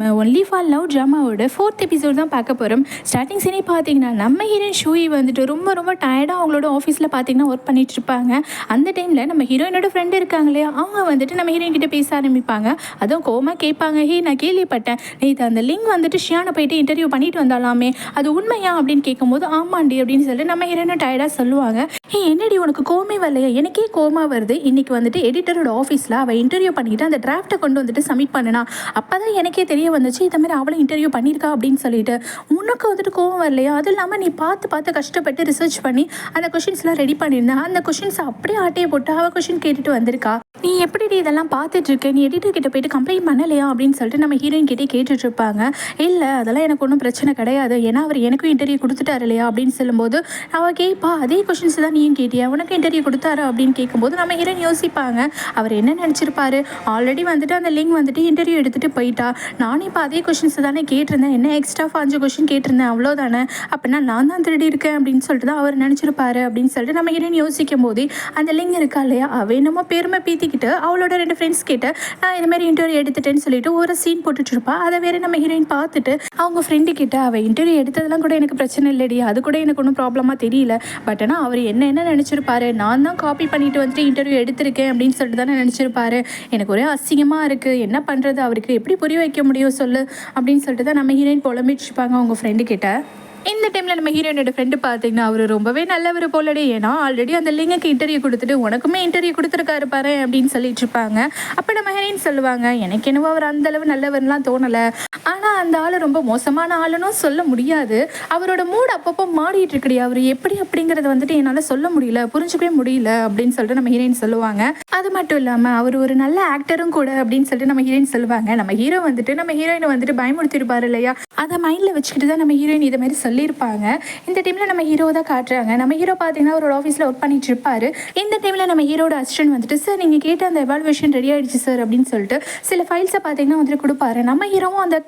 நம்ம only for love ட்ராமாவோட 4th episode தான் பார்க்க போகிறோம். ஸ்டார்டிங் சீனே பார்த்தீங்கன்னா நம்ம ஹீரோயின் ஷூயி வந்துட்டு ரொம்ப ரொம்ப டயர்டாக அவங்களோட ஆஃபீஸில் பார்த்தீங்கன்னா ஒர்க் பண்ணிட்டு இருப்பாங்க. அந்த டைமில் நம்ம ஹீரோயினோட ஃப்ரெண்டு இருக்காங்க இல்லையா, அவங்க வந்துட்டு நம்ம ஹீரோயின் கிட்ட பேச ஆரம்பிப்பாங்க. அதுவும் கோமா கேட்பாங்க, ஹே நான் கேள்விப்பட்டேன் நேற்று அந்த லிங்க் வந்துட்டு ஷியானை போயிட்டு இன்டர்வியூ பண்ணிட்டு வந்தாலாமே, அது உண்மையா அப்படின்னு கேட்கும்போது ஆமாண்டி அப்படின்னு சொல்லிட்டு நம்ம ஹீரோயின் டயர்டாக சொல்லுவாங்க. ஹே என்னடி உனக்கு கோமே வரலையா? எனக்கே கோமா வருது. இன்னைக்கு வந்துட்டு எடிட்டரோட ஆஃபீஸில் அவள் இன்டர்வியூ பண்ணிட்டு அந்த டிராஃப்ட்டை கொண்டு வந்துட்டு சப்மிட் பண்ணினா. அப்போ தான் எனக்கே தெரிய வந்துச்சு இந்த மாதிரி அவளும் இன்டர்வியூ பண்ணியிருக்கா அப்படின்னு சொல்லிட்டு. உனக்கு வந்துட்டு கோவம் வரலையா? அது இல்லாமல் நீ பார்த்து கஷ்டப்பட்டு ரிசர்ச் பண்ணி அந்த கொஷின்ஸ்லாம் ரெடி பண்ணியிருந்தேன். அந்த கொஷின்ஸை அப்படியே ஆட்டையை போட்டு அவள் கொஷின் கேட்டுட்டு வந்திருக்கா. நீ எப்படி இதெல்லாம் பார்த்துட்டு இருக்க? நீ எடிட்டர் கிட்ட போயிட்டு கம்ப்ளைண்ட் பண்ணலையா அப்படின்னு சொல்லிட்டு நம்ம ஹீரோயின் கிட்டே கேட்டுட்டு இருப்பாங்க. இல்லை அதெல்லாம் எனக்கு ஒன்றும் பிரச்சனை கிடையாது, ஏன்னா அவர் எனக்கும் இன்டர்வியூ கொடுத்துட்டாரு இல்லையா அப்படின்னு சொல்லும்போது அவள் கேட்பா, அதே கொஷின்ஸ் தான் நீயும் கேட்டியா, உனக்கு இன்டர்வியூ கொடுத்தாரு அப்படின்னு கேட்கும்போது நம்ம ஹீரோயின் யோசிப்பாங்க. அவர் என்ன நினச்சிருப்பாரு, ஆல்ரெடி வந்துட்டு அந்த லிங்க் வந்துட்டு இன்டர்வியூ எடுத்துகிட்டு போயிட்டா, நானும் இப்போ அதே கொஷின்ஸ் தானே கேட்டிருந்தேன், என்ன எக்ஸ்ட்ரா 5 கொஷின் கேட்டிருந்தேன் அவ்வளோதானே, அப்படின்னா நான் தான் திருடி இருக்கேன் அப்படின்னு சொல்லிட்டு தான் அவர் நினச்சிருப்பாரு அப்படின்னு சொல்லிட்டு நம்ம ஹீரோயின் யோசிக்கும் போது அந்த லிங்க் இருக்கா இல்லையா, அவ என்னமோ பெருமை பீத்திக்கிட்டு அவளோட 2 ஃப்ரெண்ட்ஸ் கிட்ட நான் இது மாதிரி இன்டர்வியூ எடுத்துட்டேன்னு சொல்லிட்டு ஒரு சீன் போட்டுட்டு இருப்பா. அதை வேற நம்ம ஹீரோயின் பார்த்துட்டு அவங்க ஃப்ரெண்டு கிட்ட அவள் இன்டர்வியூ எடுத்ததெல்லாம் கூட எனக்கு பிரச்சனை இல்லடி, அது கூட எனக்கு ஒன்றும் ப்ராப்ளமாக தெரியல, பட் ஆனால் அவர் என்ன நினச்சிருப்பாரு, நான் தான் காப்பி பண்ணிட்டு வந்துட்டு இன்டர்வியூ எடுத்திருக்கேன் அப்படின்னு சொல்லிட்டு தானே நினச்சிருப்பாரு, எனக்கு ஒரே அசிங்கமாக இருக்குது, என்ன பண்ணுறது, அவருக்கு எப்படி புரிய வைக்க முடியும் சொல்லு அப்படின்னு சொல்லிட்டு தான் நம்ம ஹீரோயின் புலம்பிட்டு இருப்பாங்க அவங்க ஃப்ரெண்டு கிட்ட. இந்த டைமில் நம்ம ஹீரோயினோட ஃப்ரெண்டு பார்த்தீங்கன்னா அவர் ரொம்பவே நல்லவர் போலடி, ஏன்னா ஆல்ரெடி அந்த லிங்குக்கு இன்டர்வியூ கொடுத்துட்டு உனக்குமே இன்டர்வியூ கொடுத்துருக்காரு பாரு அப்படின்னு சொல்லிட்டு இருப்பாங்க. அப்போ நம்ம ஹீரோயின் சொல்லுவாங்க, எனக்கு என்னவோ அவர் அந்தளவு நல்லவர்லாம் தோணலை, ஆனால் அந்த ஆள் ரொம்ப மோசமான ஆளுன்னு சொல்ல முடியாது, அவரோட மூடு அப்பப்போ மாறிட்டு இருக்குடி, அவர் எப்படி அப்படிங்கிறத வந்துட்டு என்னால் சொல்ல முடியல, புரிஞ்சுக்கவே முடியல அப்படின்னு சொல்லிட்டு நம்ம ஹீரோயின் சொல்லுவாங்க. அது மட்டும் இல்லாமல் அவர் ஒரு நல்ல ஆக்டரும் கூட அப்படின்னு சொல்லிட்டு நம்ம ஹீரோயின் சொல்லுவாங்க. நம்ம ஹீரோ வந்துட்டு நம்ம ஹீரோயினை வந்துட்டு பயமுறுத்திருப்பாரு இல்லையா, அதை மைண்டில் வச்சுக்கிட்டு தான் நம்ம ஹீரோயின் இதை மாதிரி சொல்லியிருப்பாங்க. இந்த டைமில் நம்ம ஹீரோ தான் காட்டுறாங்க. நம்ம ஹீரோ பார்த்தீங்கன்னா ஒரு ஆஃபீஸில் ஒர்க் பண்ணிட்டு இருப்பாரு. இந்த டைமில் நம்ம ஹீரோட அசிஸ்டன்ட் வந்துட்டு, சார் நீங்கள் கேட்ட அந்த எவாலுவேஷன் ரெடி ஆகிடுச்சு சார் அப்படின்னு சொல்லிட்டு சில ஃபைல்ஸை பார்த்தீங்கன்னா வந்துட்டு கொடுப்பாரு. நம்ம ஹீரோவும் அந்த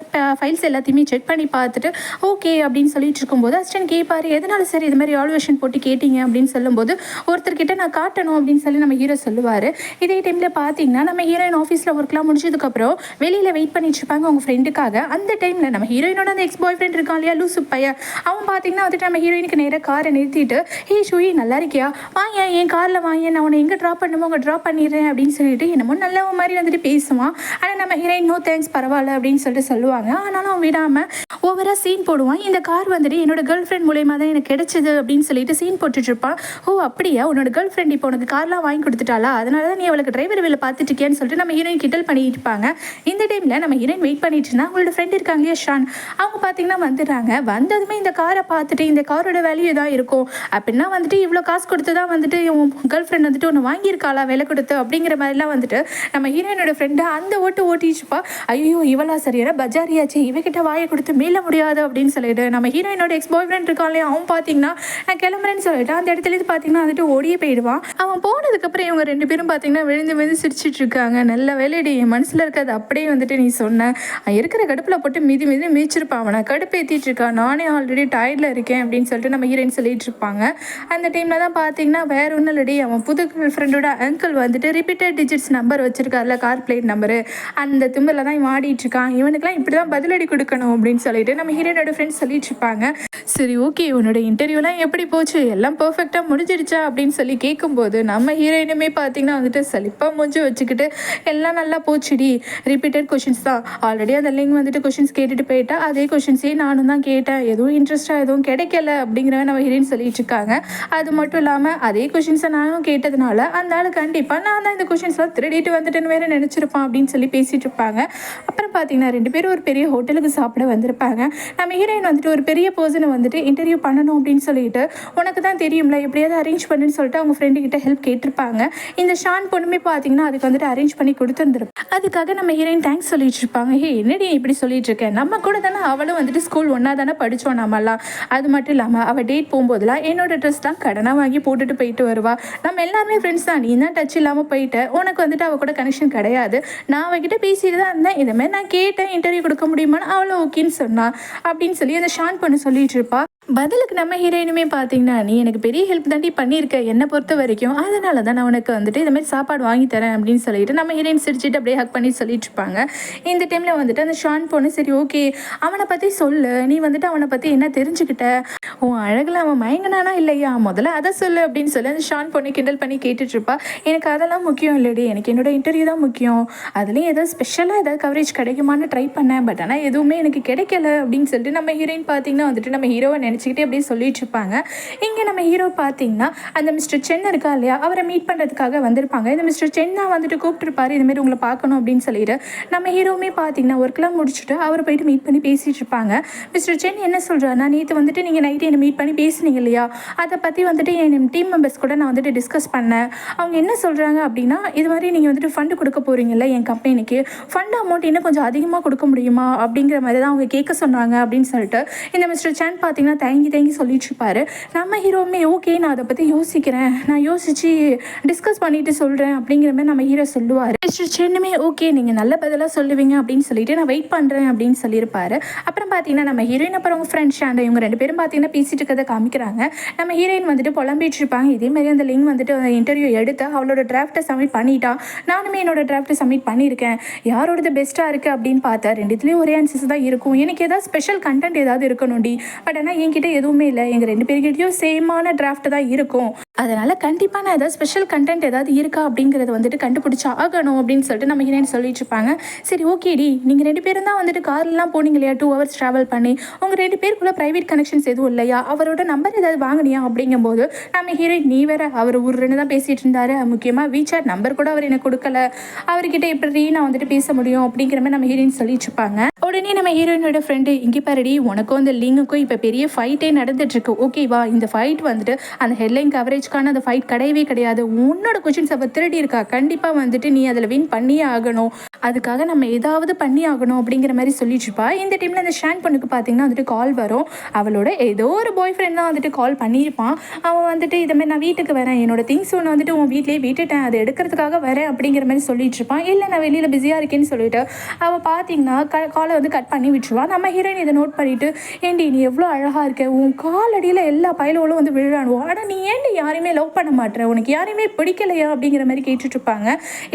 ஃபைல்ஸ் எல்லாத்தையுமே செக் பண்ணி பார்த்துட்டு ஓகே அப்படின்னு சொல்லிட்டு இருக்கும்போது அசிஸ்டன்ட் கேட்பாரு, எதனால சார் இது மாதிரி எவாலுவேஷன் போட்டு கேட்டிங்க அப்படின்னு சொல்லும்போது ஒருத்தர்கிட்ட நான் காட்டணும் அப்படின்னு சொல்லி நம்ம ஹீரோ சொல்லுவார். இதே டைமில் பார்த்தீங்கன்னா நம்ம ஹீரோயின் ஆஃபீஸில் ஒர்க்லாம் முடிச்சதுக்கப்புறம் வெளியில் வெயிட் பண்ணிட்டு இருப்பாங்க அவங்க ஃப்ரெண்டுக்காக. அந்த டைமில் நம்ம ஹீரோயினோட அந்த எக்ஸ் பாய் ஃப்ரெண்ட் இருக்கான் இல்லையா லூசு பையன், அவன் பார்த்தீங்கன்னா வந்துட்டு நம்ம ஹீரோயினுக்கு நேராக காரை நிறுத்திட்டு, ஹே ஷூயி நல்லா இருக்கியா, வாங்க என் காரில் வாங்க, நான் உன்னை எங்கே ட்ராப் பண்ணுமோ அங்கே ட்ராப் பண்ணிடுறேன் அப்படின்னு சொல்லிட்டு என்னமோ நல்ல மாதிரி வந்துட்டு பேசுவான். ஆனால் நம்ம ஹீரோயின் நோ தேங்க்ஸ் பரவாயில்ல அப்படின்னு சொல்லிட்டு சொல்லுவாங்க. ஆனாலும் அவன் விடாமல் ஓவராக சீன் போடுவான். இந்த கார் வந்துட்டு என்னோட கேர்ள் ஃப்ரெண்ட் மூலயமா தான் எனக்கு கிடைச்சது அப்படின்னு சொல்லிட்டு சீன் போட்டுட்ருப்பான். ஓ அப்படியா, உன்னோட கேர்ள் ஃப்ரெண்ட் இப்போ உனக்கு கார்லாம் வாங்கி கொடுத்துட்டாளா, அதனால தான் நீ அவளுக்கு டிரைவர் வேலை பார்த்துட்டு இருக்கியான்னு சொல்லிட்டு நம்ம ஹீரோயின் கிண்டல் பண்ணிட்டு இருப்பாங்க. இந்த டைமில் நம்ம ஹீரோயின் வெயிட் பண்ணிட்டு இருந்தா அவங்களோட ஃப்ரெண்ட் இருக்காங்க இல்லையா ஷான், அவங்க பார்த்தீங்கன்னா வந்துடுறாங்க. வந்ததுமே இந்த காரை பார்த்துட்டு இந்த காரோட வேல்யூ தான் இருக்கும் அப்படின்னா வந்துட்டு இவ்வளோ காசு கொடுத்து தான் வந்துட்டு உன் கேர்ள் ஃப்ரெண்ட் வந்துட்டு ஒன்று வாங்கியிருக்காளா விலை கொடுத்து அப்படிங்கிற மாதிரிலாம் வந்துட்டு நம்ம ஹீரோயினோட ஃப்ரெண்டு அந்த ஓட்டிச்சுப்பா. ஐயோ இவளா சரியான பஜாரியாச்சு, இவகிட்ட வாயை கொடுத்து மீள முடியாது அப்படின்னு சொல்லிட்டு நம்ம ஹீரோயினோட எக்ஸ் பாய் ஃப்ரெண்ட் இருக்கான் இல்லையா, அவன் பார்த்தீங்கன்னா நான் கிளம்புறேன்னு சொல்லிட்டு அந்த இடத்துலேருந்து பார்த்தீங்கன்னா வந்துட்டு ஓடியே போயிடுவான். அவன் போனதுக்கப்புறம் இவங்க 2 பேரும் பார்த்தீங்கன்னா விழுந்து சிரிச்சிட்டு இருக்காங்க. நல்ல வேலையடி, என் மனசில் இருக்கிறது அப்படியே வந்துட்டு நீ சொன்ன, இருக்கிற கடுப்பில் போட்டு மிதி மிதிச்சிருப்பான், அவனை கடுப்பு ஏற்றிட்டு இருக்கான், நானே ஆல்ரெடி டயர்டில் இருக்கேன் அப்படின்னு சொல்லிட்டு நம்ம ஹீரோயின் சொல்லிட்டு இருப்பாங்க. அந்த டைமில் தான் பார்த்தீங்கன்னா வேற ஒன்றும் இல்லடி, அவன் புது ஃப்ரெண்டோட அங்கிள் வந்துட்டு ரிப்பீட்டட் டிஜிட்ஸ் நம்பர் வச்சிருக்காருல, கார் பிளேட் நம்பரு, அந்த திமிரில் தான் இவன் ஆடிட்டு இருக்கான், இவனுக்குலாம் இப்படி தான் பதிலடி கொடுக்கணும் அப்படின்னு சொல்லிட்டு நம்ம ஹீரோனோட ஃப்ரெண்ட்ஸ் சொல்லிட்டு இருப்பாங்க. சரி ஓகே உன்னோட இன்டர்வியூலாம் எப்படி போச்சு, எல்லாம் பர்ஃபெக்டாக முடிஞ்சிருச்சா அப்படின்னு சொல்லி கேட்கும்போது நம்ம ஹீரோயினுமே பார்த்தீங்கன்னா வந்துட்டு சலிப்பாக மூஞ்சி வச்சுக்கிட்டு எல்லாம் நல்லா போச்சுடி, ரிப்பீட்டட் கொஷின்ஸ் தான், ஆல்ரெடி அந்த லிங்க் வந்துட்டு கொஷின்ஸ் கேட்டுட்டு போயிட்டா, அதே கொஷின்ஸே நானும் தான் கேட்டேன், எதுவும் இன்ட்ரெஸ்டாக எதுவும் கிடைக்கல அப்படிங்கிற நம்ம ஹீரோயின் சொல்லிட்டு இருக்காங்க. அது மட்டும் இல்லாமல் அதே கொஷின்ஸை நானும் கேட்டதுனால அந்த ஆள் கண்டிப்பாக நான் தான் இந்த கொஷின்ஸ்லாம் திருடிட்டு வந்துட்டேன்னு வேறு நினச்சிருப்பான் அப்படின்னு சொல்லி பேசிகிட்டு இருப்பாங்க. அப்புறம் பார்த்தீங்கன்னா 2 பேரும் ஒரு பெரிய ஹோட்டலுக்கு சாப்பிட வந்திருப்பாங்க. நம்ம ஹீரோயின் வந்துட்டு ஒரு பெரிய பர்சனை வந்துட்டு இன்டர்வியூ பண்ணணும் அப்படின்னு சொல்லிட்டு உனக்கு தான் தெரியும்ல எப்படியாவது அரேஞ்ச் பண்ணுன்னு சொல்லிட்டு அவங்க ஃப்ரெண்டு கிட்ட ஹெல்ப் கேட்டிருப்பாங்க. இந்த ஷான் பொண்ணுமே பார்த்தீங்கன்னா அதுக்கு வந்துட்டு அரேஞ்ச் பண்ணி கொடுத்துருந்துருப்பாங்க. அதுக்காக நம்ம ஹீரோயின் தேங்க்ஸ் சொல்லிட்டு இருப்பாங்க. ஹே என்னடி இப்படி சொல்லிட்டு இருக்கேன், நம்ம கூட தானே அவளும் வந்துட்டு ஸ்கூல் ஒன்றா தானே படித்தோம் நம்மலாம், அது மட்டும் இல்லாமல் அவள் டேட் போகும்போதெல்லாம் என்னோட ட்ரெஸ் தான் கடனாக வாங்கி போட்டுட்டு போயிட்டு வருவா, நம்ம எல்லாருமே ஃப்ரெண்ட்ஸ் தான், நீ தான் டச் இல்லாமல் போயிட்டு உனக்கு வந்துட்டு அவள் கூட கனெக்ஷன் கிடையாது, நான் அவகிட்ட பேசிட்டு தான் இருந்தேன், இதுமாதிரி நான் கேட்டேன் இன்டர்வியூ கொடுக்க முடியுமான்னு அவளை ஓகேன்னு சொன்னா அப்படின்னு சொல்லி அந்த ஷான் பொண்ணு சொல்லிட்டு இருப்பா. பதிலுக்கு நம்ம ஹீரோயினுமே பார்த்தீங்கன்னா, "நீ எனக்கு பெரிய ஹெல்ப் தாண்டி பண்ணியிருக்க என்ன பொறுத்த வரைக்கும். அதனால தான் நான் உனக்கு வந்துட்டு இந்த மாரி சாப்பாடு வாங்கி தரேன்" அப்படின்னு சொல்லிட்டு நம்ம ஹீரோயின் சிரிச்சுட்டு அப்படியே ஹக் பண்ணி சொல்லிட்டுருப்பாங்க. இந்த டைம்ல வந்துட்டு அந்த ஷான் பொண்ணு, "சரி ஓகே, அவன பத்தி சொல்லு. நீ வந்துட்டு அவன பத்தி என்ன தெரிஞ்சுக்கிட்ட? உன் அழகுல அவன் மயங்குனானா இல்லையா? முதல்ல அத சொல்லு" அப்படின்னு சொல்லி அந்த ஷான் பொண்ணு கிண்டல் பண்ணி கேட்டுட்ருப்பா. "எனக்கு அதெல்லாம் முக்கியம் இல்லடி. எனக்கு என்னோட இன்டர்வியூ தான் முக்கியம். அதுலயும் ஏதாவது ஸ்பெஷலா ஏதாவது கவரேஜ் கிடைக்குமான்னு ட்ரை பண்ணேன். பட் ஆனா எதுவுமே எனக்கு கிடைக்கல" அப்படின்னு சொல்லிட்டு நம்ம ஹீரோயின் பார்த்தீங்கன்னா வந்துட்டு நம்ம ஹீரோவ நினச்சுக்கிட்டே அப்படியே சொல்லிட்டுருப்பாங்க. இங்கே நம்ம ஹீரோ பார்த்தீங்கன்னா, அந்த மிஸ்டர் சென் இருக்கா இல்லையா? அவரை மீட் பண்ணுறதுக்காக வந்திருப்பாங்க. இந்த மிஸ்டர் சென் தான் வந்துட்டு கூப்பிட்டுருப்பாரு, இதுமாரி உங்களை பார்க்கணும் அப்படின்னு சொல்லிட்டு. நம்ம ஹீரோவுமே பார்த்தீங்கன்னா ஒர்க்லாம் முடிச்சுட்டு அவரை போயிட்டு மீட் பண்ணி பேசிகிட்டு இருப்பாங்க. மிஸ்டர் சென் என்ன சொல்கிறாருன்னா, "நேற்று வந்துட்டு நீங்கள் நைட்டு என்னை மீட் பண்ணி பேசுனீங்க இல்லையா? அதை பற்றி வந்துட்டு என் டீம் மெம்பர்ஸ் கூட நான் வந்துட்டு டிஸ்கஸ் பண்ணேன். அவங்க என்ன சொல்கிறாங்க அப்படின்னா, இது மாதிரி நீங்கள் வந்துட்டு ஃபண்டு கொடுக்க போகிறீங்கல்ல என் கம்பெனிக்கு, ஃபண்ட் அமௌண்ட் இன்னும் கொஞ்சம் அதிகமாக கொடுக்க முடியுமா அப்படிங்கிற மாதிரி தான் அவங்க கேட்க சொன்னாங்க" அப்படின்னு சொல்லிட்டு இந்த மிஸ்டர் சென் பார்த்தீங்கன்னா தயங்கி தயங்கி சொல்லிட்டுருப்பாரு. நம்ம ஹீரோவுமே, "ஓகே, நான் அதை பற்றி யோசிக்கிறேன், நான் யோசித்து டிஸ்கஸ் பண்ணிவிட்டு சொல்கிறேன்" அப்படிங்கிற மாதிரி நம்ம ஹீரோ சொல்லுவார். மிஸ்டர் சென்னுமே, "ஓகே, நீங்கள் நல்ல பதிலாக சொல்லுவீங்க அப்படின்னு சொல்லிட்டு நான் வெயிட் பண்ணுறேன்" அப்படின்னு சொல்லியிருப்பாரு. அப்புறம் பார்த்தீங்கன்னா நம்ம ஹீரோயின் அப்புறம் அவங்க ஃப்ரெண்ட் ஷாண்டா இவங்க 2 பேரும் பார்த்தீங்கன்னா பேசிட்டு இருக்கிறத காமிக்கிறாங்க. நம்ம ஹீரோயின் வந்துட்டு புலம்பிட்டு இருப்பாங்க. இதே மாதிரி அந்த லிங்க் வந்துட்டு இன்டர்வியூ எடுத்து அவளோட டிராஃப்ட்டை சப்மிட் பண்ணிட்டா, நானுமே என்னோட டிராஃப்ட்டை சப்மிட் பண்ணியிருக்கேன். யாரோடது பெஸ்ட்டாக இருக்குது அப்படின்னு பார்த்தா 2த்துலேயும் ஒரே ஆன்சர்ஸ் தான் இருக்கும். எனக்கு ஏதாவது ஸ்பெஷல் கண்டென்ட் ஏதாவது இருக்கணும்டி. பட் ஆனால் என்கிட்ட எதுவுமே இல்லை. எங்கள் 2 பேர்கிட்டையும் சேமான டிராஃப்ட் தான் இருக்கும். அதனால் கண்டிப்பாக நான் ஏதாவது ஸ்பெஷல் கண்டென்ட் ஏதாவது இருக்கா அப்படிங்கிறத வந்துட்டு கண்டுபிடிச்சா ஆகணும் அப்படின்னு சொல்லிட்டு நம்ம ஹீரோயின் சொல்லிட்டு இருப்பாங்க. "சரி ஓகேடி, நீங்கள் 2 பேரும் தான் வந்துட்டு கார்லாம் போனீங்க இல்லையா 2 ஹவர்ஸ் ட்ராவல் பண்ணி, உங்கள் 2 பேருக்குள்ளே ப்ரைவேட் கனெக்ஷன்ஸ் எதுவும் இல்லையா? அவரோட நம்பர் ஏதாவது வாங்கினியா?" அப்படிங்கும்போது நம்ம ஹீரோயின், "நீ வேற, அவர் உருன்னு தான் பேசிகிட்டு இருந்தார். முக்கியமாக வீசாட் நம்பர் கூட அவர் எனக்கு கொடுக்கல. அவர்கிட்ட எப்படி நான் வந்துட்டு பேச முடியும்" அப்படிங்கிற மாதிரி நம்ம ஹீரோயின் சொல்லிட்டு இருப்பாங்க. உடனே நம்ம ஹீரோயினோட ஃப்ரெண்டு, "இங்கே பாருடி, உனக்கும் அந்த லிங்குக்கும் இப்போ பெரிய ஃபைட்டே நடந்துட்டுருக்கு. ஓகேவா? இந்த ஃபைட் வந்துட்டு அந்த ஹெட்லைன் கவரேஜ்க்கான அந்த ஃபைட் கிடையவே கிடையாது. உன்னோட கொஷின்ஸ் அவள் திருடி இருக்கா. கண்டிப்பாக வந்துட்டு நீ அதில் வின் பண்ணியே ஆகணும். அதுக்காக நம்ம ஏதாவது பண்ணி ஆகணும்" அப்படிங்கிற மாதிரி சொல்லிட்டு இருப்பா. இந்த டைமில் அந்த ஷான் பொண்ணுக்கு பார்த்தீங்கன்னா வந்துட்டு கால் வரும். அவளோட ஏதோ ஒரு பாய் ஃப்ரெண்ட் தான் வந்துட்டு கால் பண்ணியிருப்பான். அவன் வந்துட்டு இதுமாதிரி, "நான் வீட்டுக்கு வரேன், என்னோட திங்ஸ் ஒன்று வந்துட்டு உன் வீட்லேயே விட்டுட்டேன், அதை எடுக்கிறதுக்காக வரேன்" அப்படிங்கிற மாதிரி சொல்லிட்டு இருப்பான். "இல்லை, நான் வெளியில் பிஸியாக இருக்கேன்னு" சொல்லிட்டு அவள் பார்த்தீங்கன்னா காலை வந்து கட் பண்ணி விட்டுருவான். நம்ம ஹீரோயின் இதை நோட் பண்ணிவிட்டு, "ஏண்டி நீ எவ்வளோ அழகாக இருக்க, உன் காலடியில் எல்லா பயலுகளும் வந்து விழுறானுவோம். ஆனால் நீ ஏன்டி யாரையுமே லவ் பண்ண மாட்டேற, உனக்கு யாரையுமே பிடிக்கலையா?" அப்படிங்கிற மாதிரி கேட்டுட்ருப்பாங்க.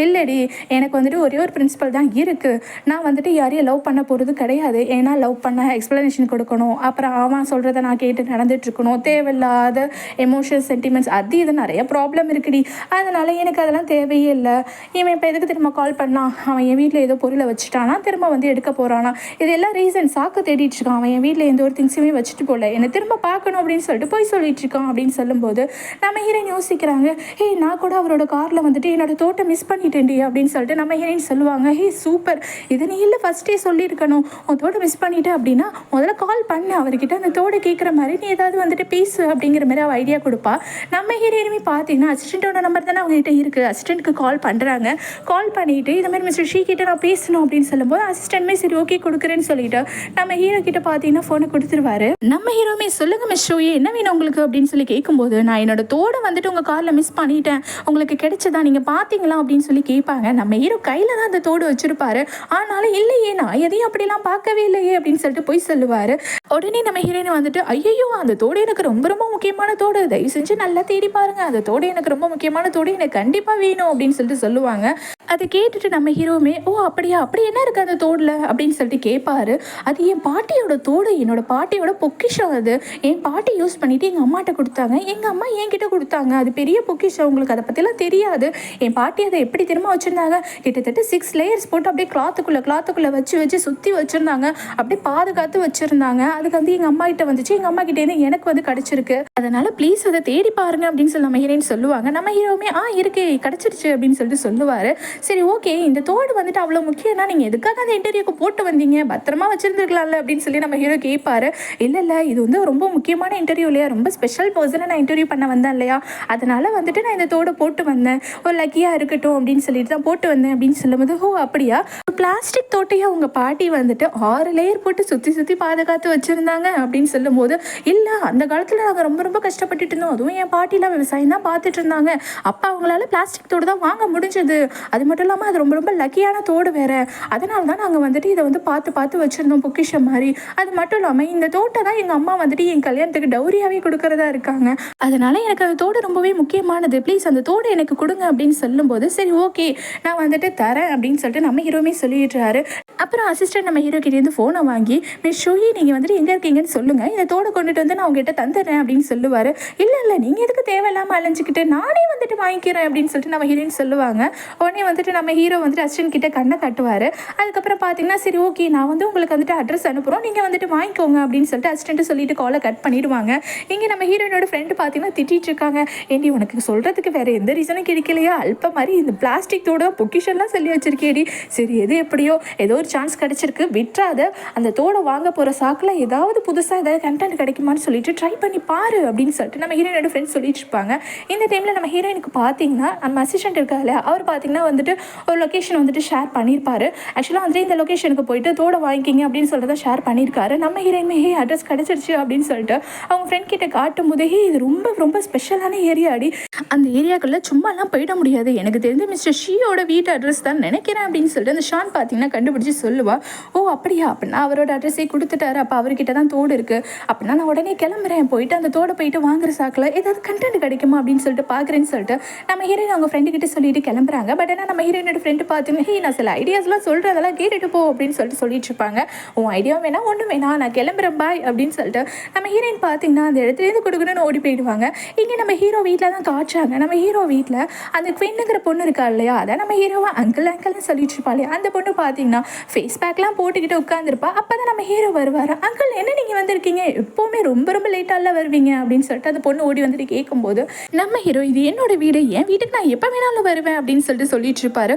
"இல்லடி, எனக்கு வந்துட்டு ஒரே ஒரு பிரின்சிபல் தான் இருக்குது. நான் வந்துட்டு யாரையும் லவ் பண்ண போகிறது கிடையாது. ஏன்னா லவ் பண்ண எக்ஸ்ப்ளனேஷன் கொடுக்கணும், அப்புறம் அவன் சொல்கிறத நான் கேட்டு நடந்துட்டுருக்கணும், தேவையில்லாத எமோஷனல் சென்டிமெண்ட்ஸ் அது இது நிறைய ப்ராப்ளம் இருக்குடி. அதனால் எனக்கு அதெல்லாம் தேவையே இல்லை. இவன் இப்போ எதுக்கு திரும்ப கால் பண்ணான்? அவன் என் வீட்டில் ஏதோ பொருளை வச்சுட்டானா, திரும்ப வந்து எடுக்க போகிறானா, இது எல்லாம் ரீசன் சாக்கு தேடிட்டு இருக்கான். அவன் என் வீட்டில் எந்த ஒரு திங்ஸுமே வச்சுட்டு போகல, என்னை திரும்ப பார்க்கணும் அப்படின்னு சொல்லிட்டு போய் சொல்லிட்டு இருக்கான்" அப்படின்னு சொல்லும்போது நம்ம ஹீரோயின் யோசிக்கிறாங்க. "ஹே, நான் கூட அவரோட காரில் வந்துட்டு என்னோட தோட்டை மிஸ் பண்ணிட்டேன்டி" அப்படின்னு சொல்லிட்டு நம்ம ஹீரோயின் சொல்லுவாங்க. "ஹே சூப்பர், இது நீ இல்லை ஃபஸ்ட்டே சொல்லியிருக்கணும். உன் தோட்டை மிஸ் பண்ணிட்டேன் அப்படின்னா முதல்ல கால் பண்ணு அவர்கிட்ட, அந்த தோட்டை கேட்குற மாதிரி நீ ஏதாவது வந்துட்டு பேசு" அப்படிங்கிற மாதிரி அவள் ஐடியா கொடுப்பா. நம்ம ஹீரோயினுமே பார்த்தீங்கன்னா அசிஸ்டண்ட்டோட நம்பர் தானே அவங்ககிட்ட இருக்குது. அசிஸ்டண்ட்டுக்கு கால் பண்ணுறாங்க. கால் பண்ணிவிட்டு இந்த மாதிரி "மிஸ்டர் ஷீ கிட்ட நான் பேசணும்" அப்படின்னு சொல்லும்போது அசிஸ்டன்ட்மே சரி ஓகே கொடுக்குறேன்னு சொல்லிட்டு நம்ம ஹீரோ கிட்ட பார்த்தீங்கன்னா ஃபோனை கொடுத்துருவாரு. நம்ம ஹீரோமே, "சொல்லுங்க மிஸ் ஷோயே, என்ன வேணும் உங்களுக்கு?" அப்படின்னு சொல்லி கேட்கும்போது, "நான் என்னோட தோடை வந்துட்டு உங்கள் காரில் மிஸ் பண்ணிட்டேன், உங்களுக்கு கிடைச்சதா, நீங்கள் பார்த்தீங்களா?" அப்படின்னு சொல்லி கேட்பாங்க. நம்ம ஹீரோ கையில் தான் அந்த தோடு வச்சுருப்பாரு. ஆனாலும், "இல்லையே, நான் எதையும் அப்படிலாம் பார்க்கவே இல்லையே" அப்படின்னு சொல்லிட்டு போய் சொல்லுவார். உடனே நம்ம ஹீரோயின் வந்துட்டு, "ஐயோ, அந்த தோடு எனக்கு ரொம்ப ரொம்ப முக்கியமான தோடு, தயவு செஞ்சு நல்லா தேடி பாருங்க, அந்த தோடு எனக்கு ரொம்ப முக்கியமான தோடு, எனக்கு கண்டிப்பாக வேணும்" அப்படின்னு சொல்லிட்டு சொல்லுவாங்க. அதை கேட்டுட்டு நம்ம ஹீரோவுமே, "ஓ அப்படியா, அப்படி என்ன இருக்குது அந்த தோடில்?" அப்படின்னு சொல்லிட்டு கேட்பாரு. "அது என் பாட்டியோட தோடு, என்னோட பாட்டியோட பொக்கிஷம். அது என் பாட்டி யூஸ் பண்ணிவிட்டு எங்கள் அம்மாட்ட கொடுத்தாங்க, எங்கள் அம்மா என்கிட்ட கொடுத்தாங்க. அது பெரிய பொக்கிஷம், உங்களுக்கு அதை பற்றிலாம் தெரியாது. என் பாட்டி அதை எப்படி திரும்ப வச்சுருந்தாங்க, கிட்டத்தட்ட 6 லேயர்ஸ் போட்டு அப்படியே கிளாத்துக்குள்ளே வச்சு சுற்றி வச்சுருந்தாங்க, அப்படியே பாதுகாத்து வச்சுருந்தாங்க. அதுக்கு வந்து எங்கள் அம்மா கிட்ட வந்துச்சு, எங்கள் அம்மா கிட்டேருந்து எனக்கு வந்து கிடச்சிருக்கு. அதனால் ப்ளீஸ் அதை தேடி பாருங்க" அப்படின்னு சொல்லி நம்ம ஹீரோயின் சொல்லுவாங்க. நம்ம ஹீரோவுமே, "இருக்கு, கிடச்சிருச்சு" அப்படின்னு சொல்லிட்டு சொல்லுவார். "சரி ஓகே, இந்த தோடு வந்துட்டு அவ்வளோ முக்கியம்னா நீங்கள் எதுக்காக அந்த இன்டர்வியூக்கு போட்டு வந்தீங்க, பத்திரமா வச்சுருந்துருக்கலாம்ல" அப்படின்னு சொல்லி நம்ம ஹீரோ கேட்பாரு. "இல்லை, இது வந்து ரொம்ப முக்கியமான இன்டர்வியூ இல்லையா, ரொம்ப ஸ்பெஷல் பர்சனை நான் இன்டர்வியூ பண்ண வந்தேன் இல்லையா, அதனால் வந்துட்டு நான் இந்த தோடை போட்டு வந்தேன், ஒரு லக்கியாக இருக்கட்டும் அப்படின்னு சொல்லிட்டு தான் போட்டு வந்தேன்" அப்படின்னு சொல்லும்போது, "ஓ அப்படியா, பிளாஸ்டிக் தோட்டையை உங்க பாட்டி வந்துட்டு 6 லேயர் போட்டு சுற்றி சுற்றி பாதுகாத்து வச்சுருந்தாங்க அப்படின்னு சொல்லும்போது, இல்லை அந்த காலத்தில் நாங்கள் ரொம்ப ரொம்ப கஷ்டப்பட்டுட்டு இருந்தோம், அதுவும் என் பாட்டிலாம் விவசாயம் தான் பார்த்துட்டு இருந்தாங்க, அப்போ அவங்களால பிளாஸ்டிக் தோடு தான் வாங்க முடிஞ்சது, அது மட்டும் இல்லாமல் அது ரொம்ப ரொம்ப லக்கியான தோடு வேறு, அதனால தான் நாங்கள் வந்துட்டு இதை வந்து பார்த்து பார்த்து வச்சுருந்தோம் பொக்கிஷம் மாதிரி, அது மட்டும் இல்லாமல் இந்த தோட்டை தான் எங்கள் அம்மா வந்துட்டு என் கல்யாணத்துக்கு டௌரியாகவே கொடுக்கறதா இருக்காங்க, அதனால எனக்கு அந்த தோடு ரொம்பவே முக்கியமானது, ப்ளீஸ் அந்த தோடு எனக்கு கொடுங்க அப்படின்னு சொல்லும்போது, சரி ஓகே நான் வந்துட்டு தரேன் அப்படின்னு சொல்லிட்டு நம்ம ஹீரோமே சொல்லிடுறாரு. அப்புறம் அசிஸ்டன்ட் நம்ம ஹீரோ கிட்டேருந்து ஃபோனை வாங்கி, மிஸ் ஷூயி நீங்கள் வந்துட்டு எங்கே இருக்கீங்கன்னு சொல்லுங்கள், இந்த தோடு கொண்டுட்டு வந்து நான் உங்ககிட்ட தந்துடுறேன் அப்படின்னு சொல்லுவார். இல்லை இல்லை நீங்கள் எதுக்கு தேவையில்லாமல் அலைஞ்சிக்கிட்டு, நானே வந்துட்டு வாங்கிக்கிறேன் அப்படின்னு சொல்லிட்டு நம்ம ஹீரோயின் சொல்லுவாங்க. உடனே வந்துட்டு நம்ம ஹீரோ வந்துட்டு அசிஸ்டன்ட் கிட்ட கண்ணை காட்டுவார். அதுக்கப்புறம் பார்த்தீங்கன்னா சரி ஓகே நான் வந்து உங்களுக்கு வந்துட்டு அட்ரஸ் அனுப்புகிறோம், நீங்கள் வந்துட்டு வாங்கிக்கோங்க அப்படின்னு சொல்லிட்டு அசிஸ்டன்ட்டு சொல்லிட்டு காலை கட் பண்ணிடுவாங்க. இங்கே நம்ம ஹீரோயினோட ஃப்ரெண்டு பார்த்தீங்கன்னா திட்டிகிட்டு இருக்காங்க, ஏண்டி உனக்கு சொல்கிறதுக்கு வேறு எந்த ரீசனும் கிடைக்கலையா, அல்ப மாதிரி இந்த பிளாஸ்டிக் தோட பொக்கிஷன்லாம் சொல்லி வச்சிருக்கேடி, சரி எது எப்படியோ ஏதோ ஒரு சான்ஸ் கிடச்சிருக்கு, விட்டுறாத, அந்த தோடை வாங்க போகிற சாக்கில் ஏதாவது புதுசாக ஏதாவது கண்டென்ட் கிடைக்குமான்னு சொல்லிட்டு ட்ரை பண்ணி பாரு அப்படின்னு சொல்லிட்டு நம்ம ஹீரோயினோட ஃப்ரெண்ட்ஸ் சொல்லிட்டு இருப்பாங்க. இந்த டைமில் நம்ம ஹீரோயினுக்கு பார்த்தீங்கன்னா நம்ம அசிஸ்டன்ட் இருக்காரு, அவர் பார்த்தீங்கன்னா வந்துட்டு ஒரு லொக்கேஷன் வந்துட்டு ஷேர் பண்ணியிருப்பாரு. ஆக்சுவலாக வந்துட்டு இந்த லொக்கேஷனுக்கு போயிட்டு தோடை வாங்கிக்கிங்க அப்படின்னு சொல்லிட்டு தான் ஷேர் பண்ணியிருக்காரு. நம்ம ஹீரோயினுமே அட்ரஸ் கிடச்சிருச்சு அப்படின்னு சொல்லிட்டு அவங்க ஃப்ரெண்ட் கிட்ட காட்டும் போதே இது ரொம்ப ரொம்ப ஸ்பெஷலான ஏரியா அடி, அந்த ஏரியாக்குள்ளே சும்மாலாம் போயிட முடியாது, எனக்கு தெரிஞ்ச மிஸ்டர் ஷீயோட வீட்டு அட்ரஸ் தான் நினைக்கிறேன் அப்படின்னு சொல்லிட்டு அந்த ஷான் பார்த்தீங்கன்னா கண்டுபிடிச்சி சொல்லுவா. ஓ அப்படியா, அப்படின்னா அவரோட அட்ரஸே கொடுத்துட்டாரு, அப்போ அவர்கிட்ட தான் தோடு இருக்குது, அப்படின்னா நான் உடனே கிளம்புறேன், போயிட்டு அந்த தோடை போயிட்டு வாங்குற சாக்கில் ஏதாவது கண்டென்ட் கிடைக்குமா அப்படின்னு சொல்லிட்டு பார்க்குறேன்னு சொல்லிட்டு நம்ம ஹீரோயின் அவங்க ஃப்ரெண்டு கிட்ட சொல்லிட்டு கிளம்புறாங்க. பட் ஆனால் நம்ம ஹீரோயினோட ஃப்ரெண்டு பார்த்தீங்கன்னா ஹே நான் சில ஐடியாஸ்லாம் சொல்கிறேன், அதெல்லாம் கேட்டுட்டு போ அப்படின்னு சொல்லிட்டு இருப்பாங்க. உன் ஐடியா வேணா ஒன்றும் வேணா நான் கிளம்புறேன் பாய் அப்படின்னு சொல்லிட்டு நம்ம ஹீரோயின் பார்த்தீங்கன்னா அந்த இடத்துலேருந்து கொடுக்கணும்னு ஓடி போயிடுவாங்க. இங்கே நம்ம ஹீரோ வீட்டில் தான் காய்ச்சாங்க. நம்ம ஹீரோ வீட்டில் அந்த குவின்னுங்கிற பொண்ணு இருக்கா இல்லையா, அதான் நம்ம ஹீரோவை அங்கிள்னு சொல்லிட்டு இருப்பாள். அந்த பொண்ணு பார்த்தீங்கன்னா ஃபேஸ் பேக்லாம் போட்டுக்கிட்டு உட்காந்துருப்பா. அப்போ தான் நம்ம ஹீரோ வருவார். அங்கிள் என்ன நீங்கள் வந்திருக்கீங்க, எப்போவுமே ரொம்ப ரொம்ப லேட்டாக வருவீங்க அப்படின்னு சொல்லிட்டு அந்த பொண்ணு ஓடி வந்துட்டு கேட்கும்போது நம்ம ஹீரோ இது என்னோட வீடு, என் வீட்டுக்கு நான் எப்போ வேணாலும் வருவேன் அப்படின்னு சொல்லிட்டு இருப்பாரு.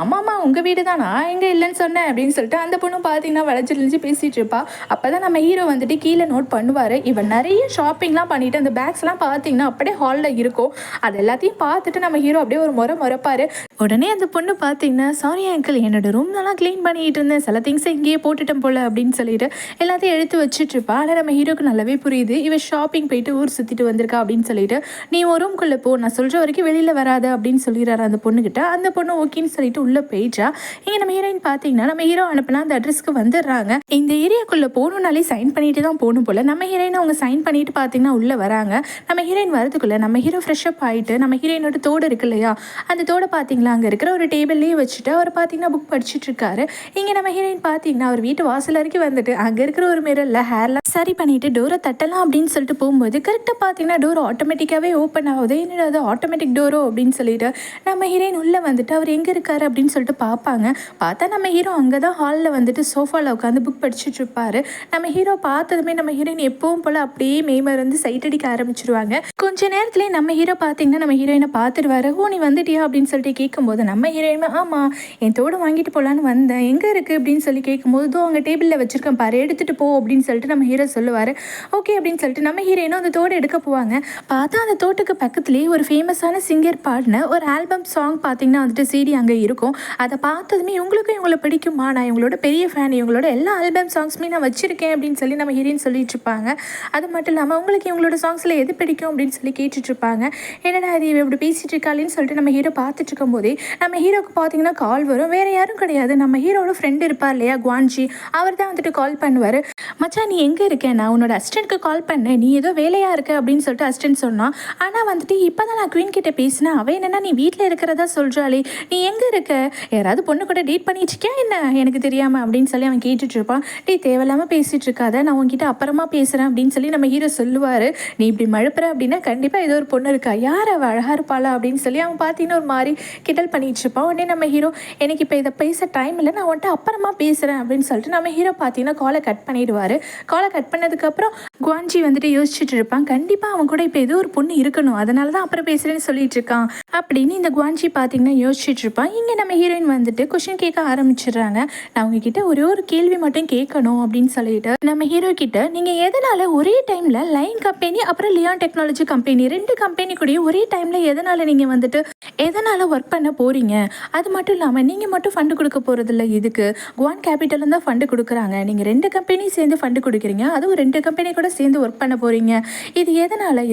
ஆமாம்மா உங்கள் வீடு தான், நான் எங்கே இல்லைன்னு சொன்னேன் அப்படின்னு சொல்லிட்டு அந்த பொண்ணு பார்த்தீங்கன்னா வளைஞ்சி பேசிகிட்டு இருப்பா. அப்போ தான் நம்ம ஹீரோ வந்துட்டு கீழே நோட் பண்ணுவார், இவன் நிறைய ஷாப்பிங்லாம் பண்ணிவிட்டு அந்த பேக்ஸ்லாம் பார்த்தீங்கன்னா அப்படியே ஹாலில் இருக்கும், அது எல்லாத்தையும் பார்த்துட்டு நம்ம ஹீரோ அப்படியே ஒரு முறைப்பார். உடனே அந்த பொண்ணு பார்த்தீங்கன்னா சாரி அங்கிள் என்னோட ரூம்லாம் க்ளீன் பண்ணிகிட்டு இருந்தேன், சில திங்ஸை இங்கேயே போட்டுட்டேன் போல் அப்படின்னு சொல்லிட்டு எல்லாத்தையும் எடுத்து வச்சுட்டு இருப்பா. ஆனால் நம்ம ஹீரோக்கு நல்லாவே புரியுது இவன் ஷாப்பிங் போயிட்டு ஊர் சுற்றிட்டு வந்திருக்கா அப்படின்னு சொல்லிட்டு, நீ ஒரு ரூம்குள்ளே போ, நான் சொல்கிற வரைக்கும் வெளியில் வராது அப்படின்னு சொல்லிடுறாரு அந்த பொண்ணுக்கிட்ட. அந்த பொண்ணு ஓகேன்னு சொல்லிட்டு உள்ளே போயிட்டா. இங்கே நம்ம ஹீரோயின் பார்த்தீங்கன்னா நம்ம ஹீரோ அனுப்பினா அந்த அட்ரஸ்க்கு வந்துடுறாங்க. இந்த ஏரியாக்குள்ளே போகணுன்னாலே சைன் பண்ணிட்டு தான் போகணும் போல். நம்ம ஹீரோயின் அவங்க சைன் பண்ணிட்டு பார்த்தீங்கன்னா உள்ளே வராங்க. நம்ம ஹீரோயின் வரதுக்குள்ளே நம்ம ஹீரோ ஃப்ரெஷ்அப் ஆகிட்டு நம்ம ஹீரோயினோட தோடு இருக்கு இல்லையா, அந்த தோடை பார்த்தீங்களா அங்கே இருக்கிற ஒரு டேபிள்லேயே வச்சுட்டு அவர் பார்த்தீங்கன்னா புக் படிச்சுட்டு இருக்காரு. இங்கே நம்ம ஹீரோயின் பார்த்தீங்கன்னா அவர் வீட்டு வாசல் வரைக்கும் வந்துட்டு அங்கே இருக்கிற ஒரு மிரரில் ஹேர்லாம் சரி பண்ணிட்டு டோரை தட்டலாம் அப்படின்னு சொல்லிட்டு போகும்போது கரெக்டாக பார்த்தீங்கன்னா டோர் ஆட்டோமேட்டிக்காகவே ஓப்பன் ஆகுது. என்னடா அது ஆட்டோமேட்டிக் டோரோ அப்படின்னு சொல்லிட்டு நம்ம ஹீரோயின் உள்ளே வந்துட்டு அவர் எங்கே இருக்காரு அப்படின்னு சொல்லிட்டு பார்ப்பாங்க. பார்த்தா நம்ம ஹீரோ அங்கே தான் ஹாலில் வந்துட்டு சோஃபாவில் உட்காந்து புக் படிச்சுட்டு இருப்பாரு. நம்ம ஹீரோ பார்த்ததுமே நம்ம ஹீரோயின் எப்பவும் போல் அப்படியே மேமருந்து சைட் அடிக்க ஆரம்பிச்சிருவாங்க. கொஞ்ச நேரத்துலேயே நம்ம ஹீரோ பார்த்தீங்கன்னா நம்ம ஹீரோயினை பார்த்துருவாரு. ஓ நீ வந்துட்டியா அப்படின்னு சொல்லிட்டு கேட்கும்போது நம்ம ஹீரோயினுமே ஆமாம் என் தோடு வாங்கிட்டு போகலான்னு வந்தேன், எங்கே இருக்குது அப்படின்னு சொல்லி கேட்கும்போது தோ அங்கே டேபிளில் வச்சுருக்கேன் பாரு எடுத்துகிட்டு போ அப்படின்னு சொல்லிட்டு நம்ம ஹீரோ சொல்லுவார். ஓகே அப்படின்னு சொல்லிட்டு நம்ம ஹீரோயினும் அந்த தோடு எடுக்க போவாங்க. பார்த்தா அந்த தோட்டுக்கு பக்கத்துலேயே ஒரு ஃபேமஸான சிங்கர் பாடின ஒரு ஆல்பம் சாங் பார்த்தீங்கன்னா வந்துட்டு சிடி அங்கே இருக்கும். அதை பார்த்ததுமே இவங்களுக்கும் இவங்களை பிடிக்குமா, நான் இவங்களோட பெரிய ஃபேன், இவங்களோட எல்லா ஆல்பம் சாங்ஸுமே நான் வச்சுருக்கேன் அப்படின்னு சொல்லி நம்ம ஹீரோயின் சொல்லிட்டு இருப்பாங்க. அது மட்டும் இல்லாமல் உங்களுக்கு இவங்களோட சாங்ஸில் எது பிடிக்கும் அப்படின்னு சொல்லி கேட்டுட்ருப்பாங்க. என்னடா அது இப்படி பேசிகிட்டு இருக்காளின்னு சொல்லிட்டு நம்ம ஹீரோ பார்த்துட்டு இருக்கும்போதே நம்ம ஹீரோக்கு பார்த்தீங்கன்னா கால் வரும். வேறு யாரும் கிடையாது, நம்ம ஹீரோட ஃப்ரெண்டு இருப்பார் இல்லையா குவான்ஜி, அவர் தான் வந்துட்டு கால் பண்ணுவார். மச்சான் நீ எங்கே இருக்க, நான் உன்னோட அசிஸ்டன்ட்க்கு கால் பண்ணேன், நீ ஏதோ வேலையாக இருக்க அப்படின்னு சொல்லிட்டு அசிஸ்டன்ட் சொன்னான். ஆனால் வந்துட்டு இப்போ தான் நான் குவீன் கிட்டே பேசினேன், அவன் என்னென்னா நீ வீட்டில் இருக்கிறதா சொல்கிறாளே, நீ எங்கே இருக்க, யாராவது பொண்ணு கூட டேட் பண்ணிட்டு இருக்கியா என்ன எனக்கு தெரியாமல் அப்படின்னு சொல்லி அவன் கேட்டுட்ருப்பான். டீ தேவையில்லாமல் பேசிகிட்டு இருக்காத, நான் உங்ககிட்ட அப்புறமா பேசுகிறேன் அப்படின்னு சொல்லி நம்ம ஹீரோ சொல்லுவார். நீ இப்படி மழுப்புற அப்படின்னா கண்டிப்பாக ஏதோ ஒரு பொண்ணு இருக்கா, யார் அவள் அழகாக இருப்பாளா அப்படின்னு சொல்லி அவன் பார்த்தீங்கன்னா ஒரு மாதிரி கிண்டல் பண்ணிட்டு இருப்பான். உடனே நம்ம ஹீரோ எனக்கு இப்போ இதை பேச டைம் இல்லை, நான் வந்துட்டு அப்புறமா பேசுகிறேன் அப்படின்னு சொல்லிட்டு நம்ம ஹீரோ பார்த்தீங்கன்னா காலை கட் பண்ணிடுவார். காலை கட் பண்ணதுக்கப்புறம் குவான்ஜி வந்துட்டு யோசிச்சுட்டு இருப்பான், கண்டிப்பாக அவன் கூட இப்போ ஏதோ ஒரு பொண்ணு இருக்கணும், அதனால தான் அப்புறம் பேசுகிறேன்னு சொல்லிட்டு இருக்கான் அப்படின்னு இந்த குவான்ஜி பார்த்தீங்கன்னா யோசிச்சுட்டு இருப்பான். இங்கே நம்ம ஹீரோயின் வந்துட்டு கொஷின் கேட்க ஆரம்பிச்சிடுறாங்க. நான் உங்ககிட்ட ஒரே ஒரு கேள்வி மட்டும் கேட்கணும் அப்படின்னு சொல்லிட்டு நம்ம ஹீரோ கிட்ட, நீங்கள் எதனால் ஒரே டைமில் லைன் கம்பெனி அப்புறம் லியான் டெக்னாலஜி கம்பெனி 2 கம்பெனி கூட ஒரே டைமில் எதனால் நீங்கள் வந்துட்டு எதனால் ஒர்க் பண்ண போகிறீங்க, அது மட்டும் இல்லாமல் நீங்கள் மட்டும் ஃபண்டு கொடுக்க போகிறதில்ல. இதுக்கு குவான் கேபிட்டலும் தான் ஃபண்டு கொடுக்குறாங்க. நீங்கள் 2 கம்பெனி சேர்ந்து ஃபண்டு கொடுக்குறீங்க, அதுவும் 2 கம்பெனி கூட சேர்ந்து ஒர்க் பண்ண போகிறீங்க. இது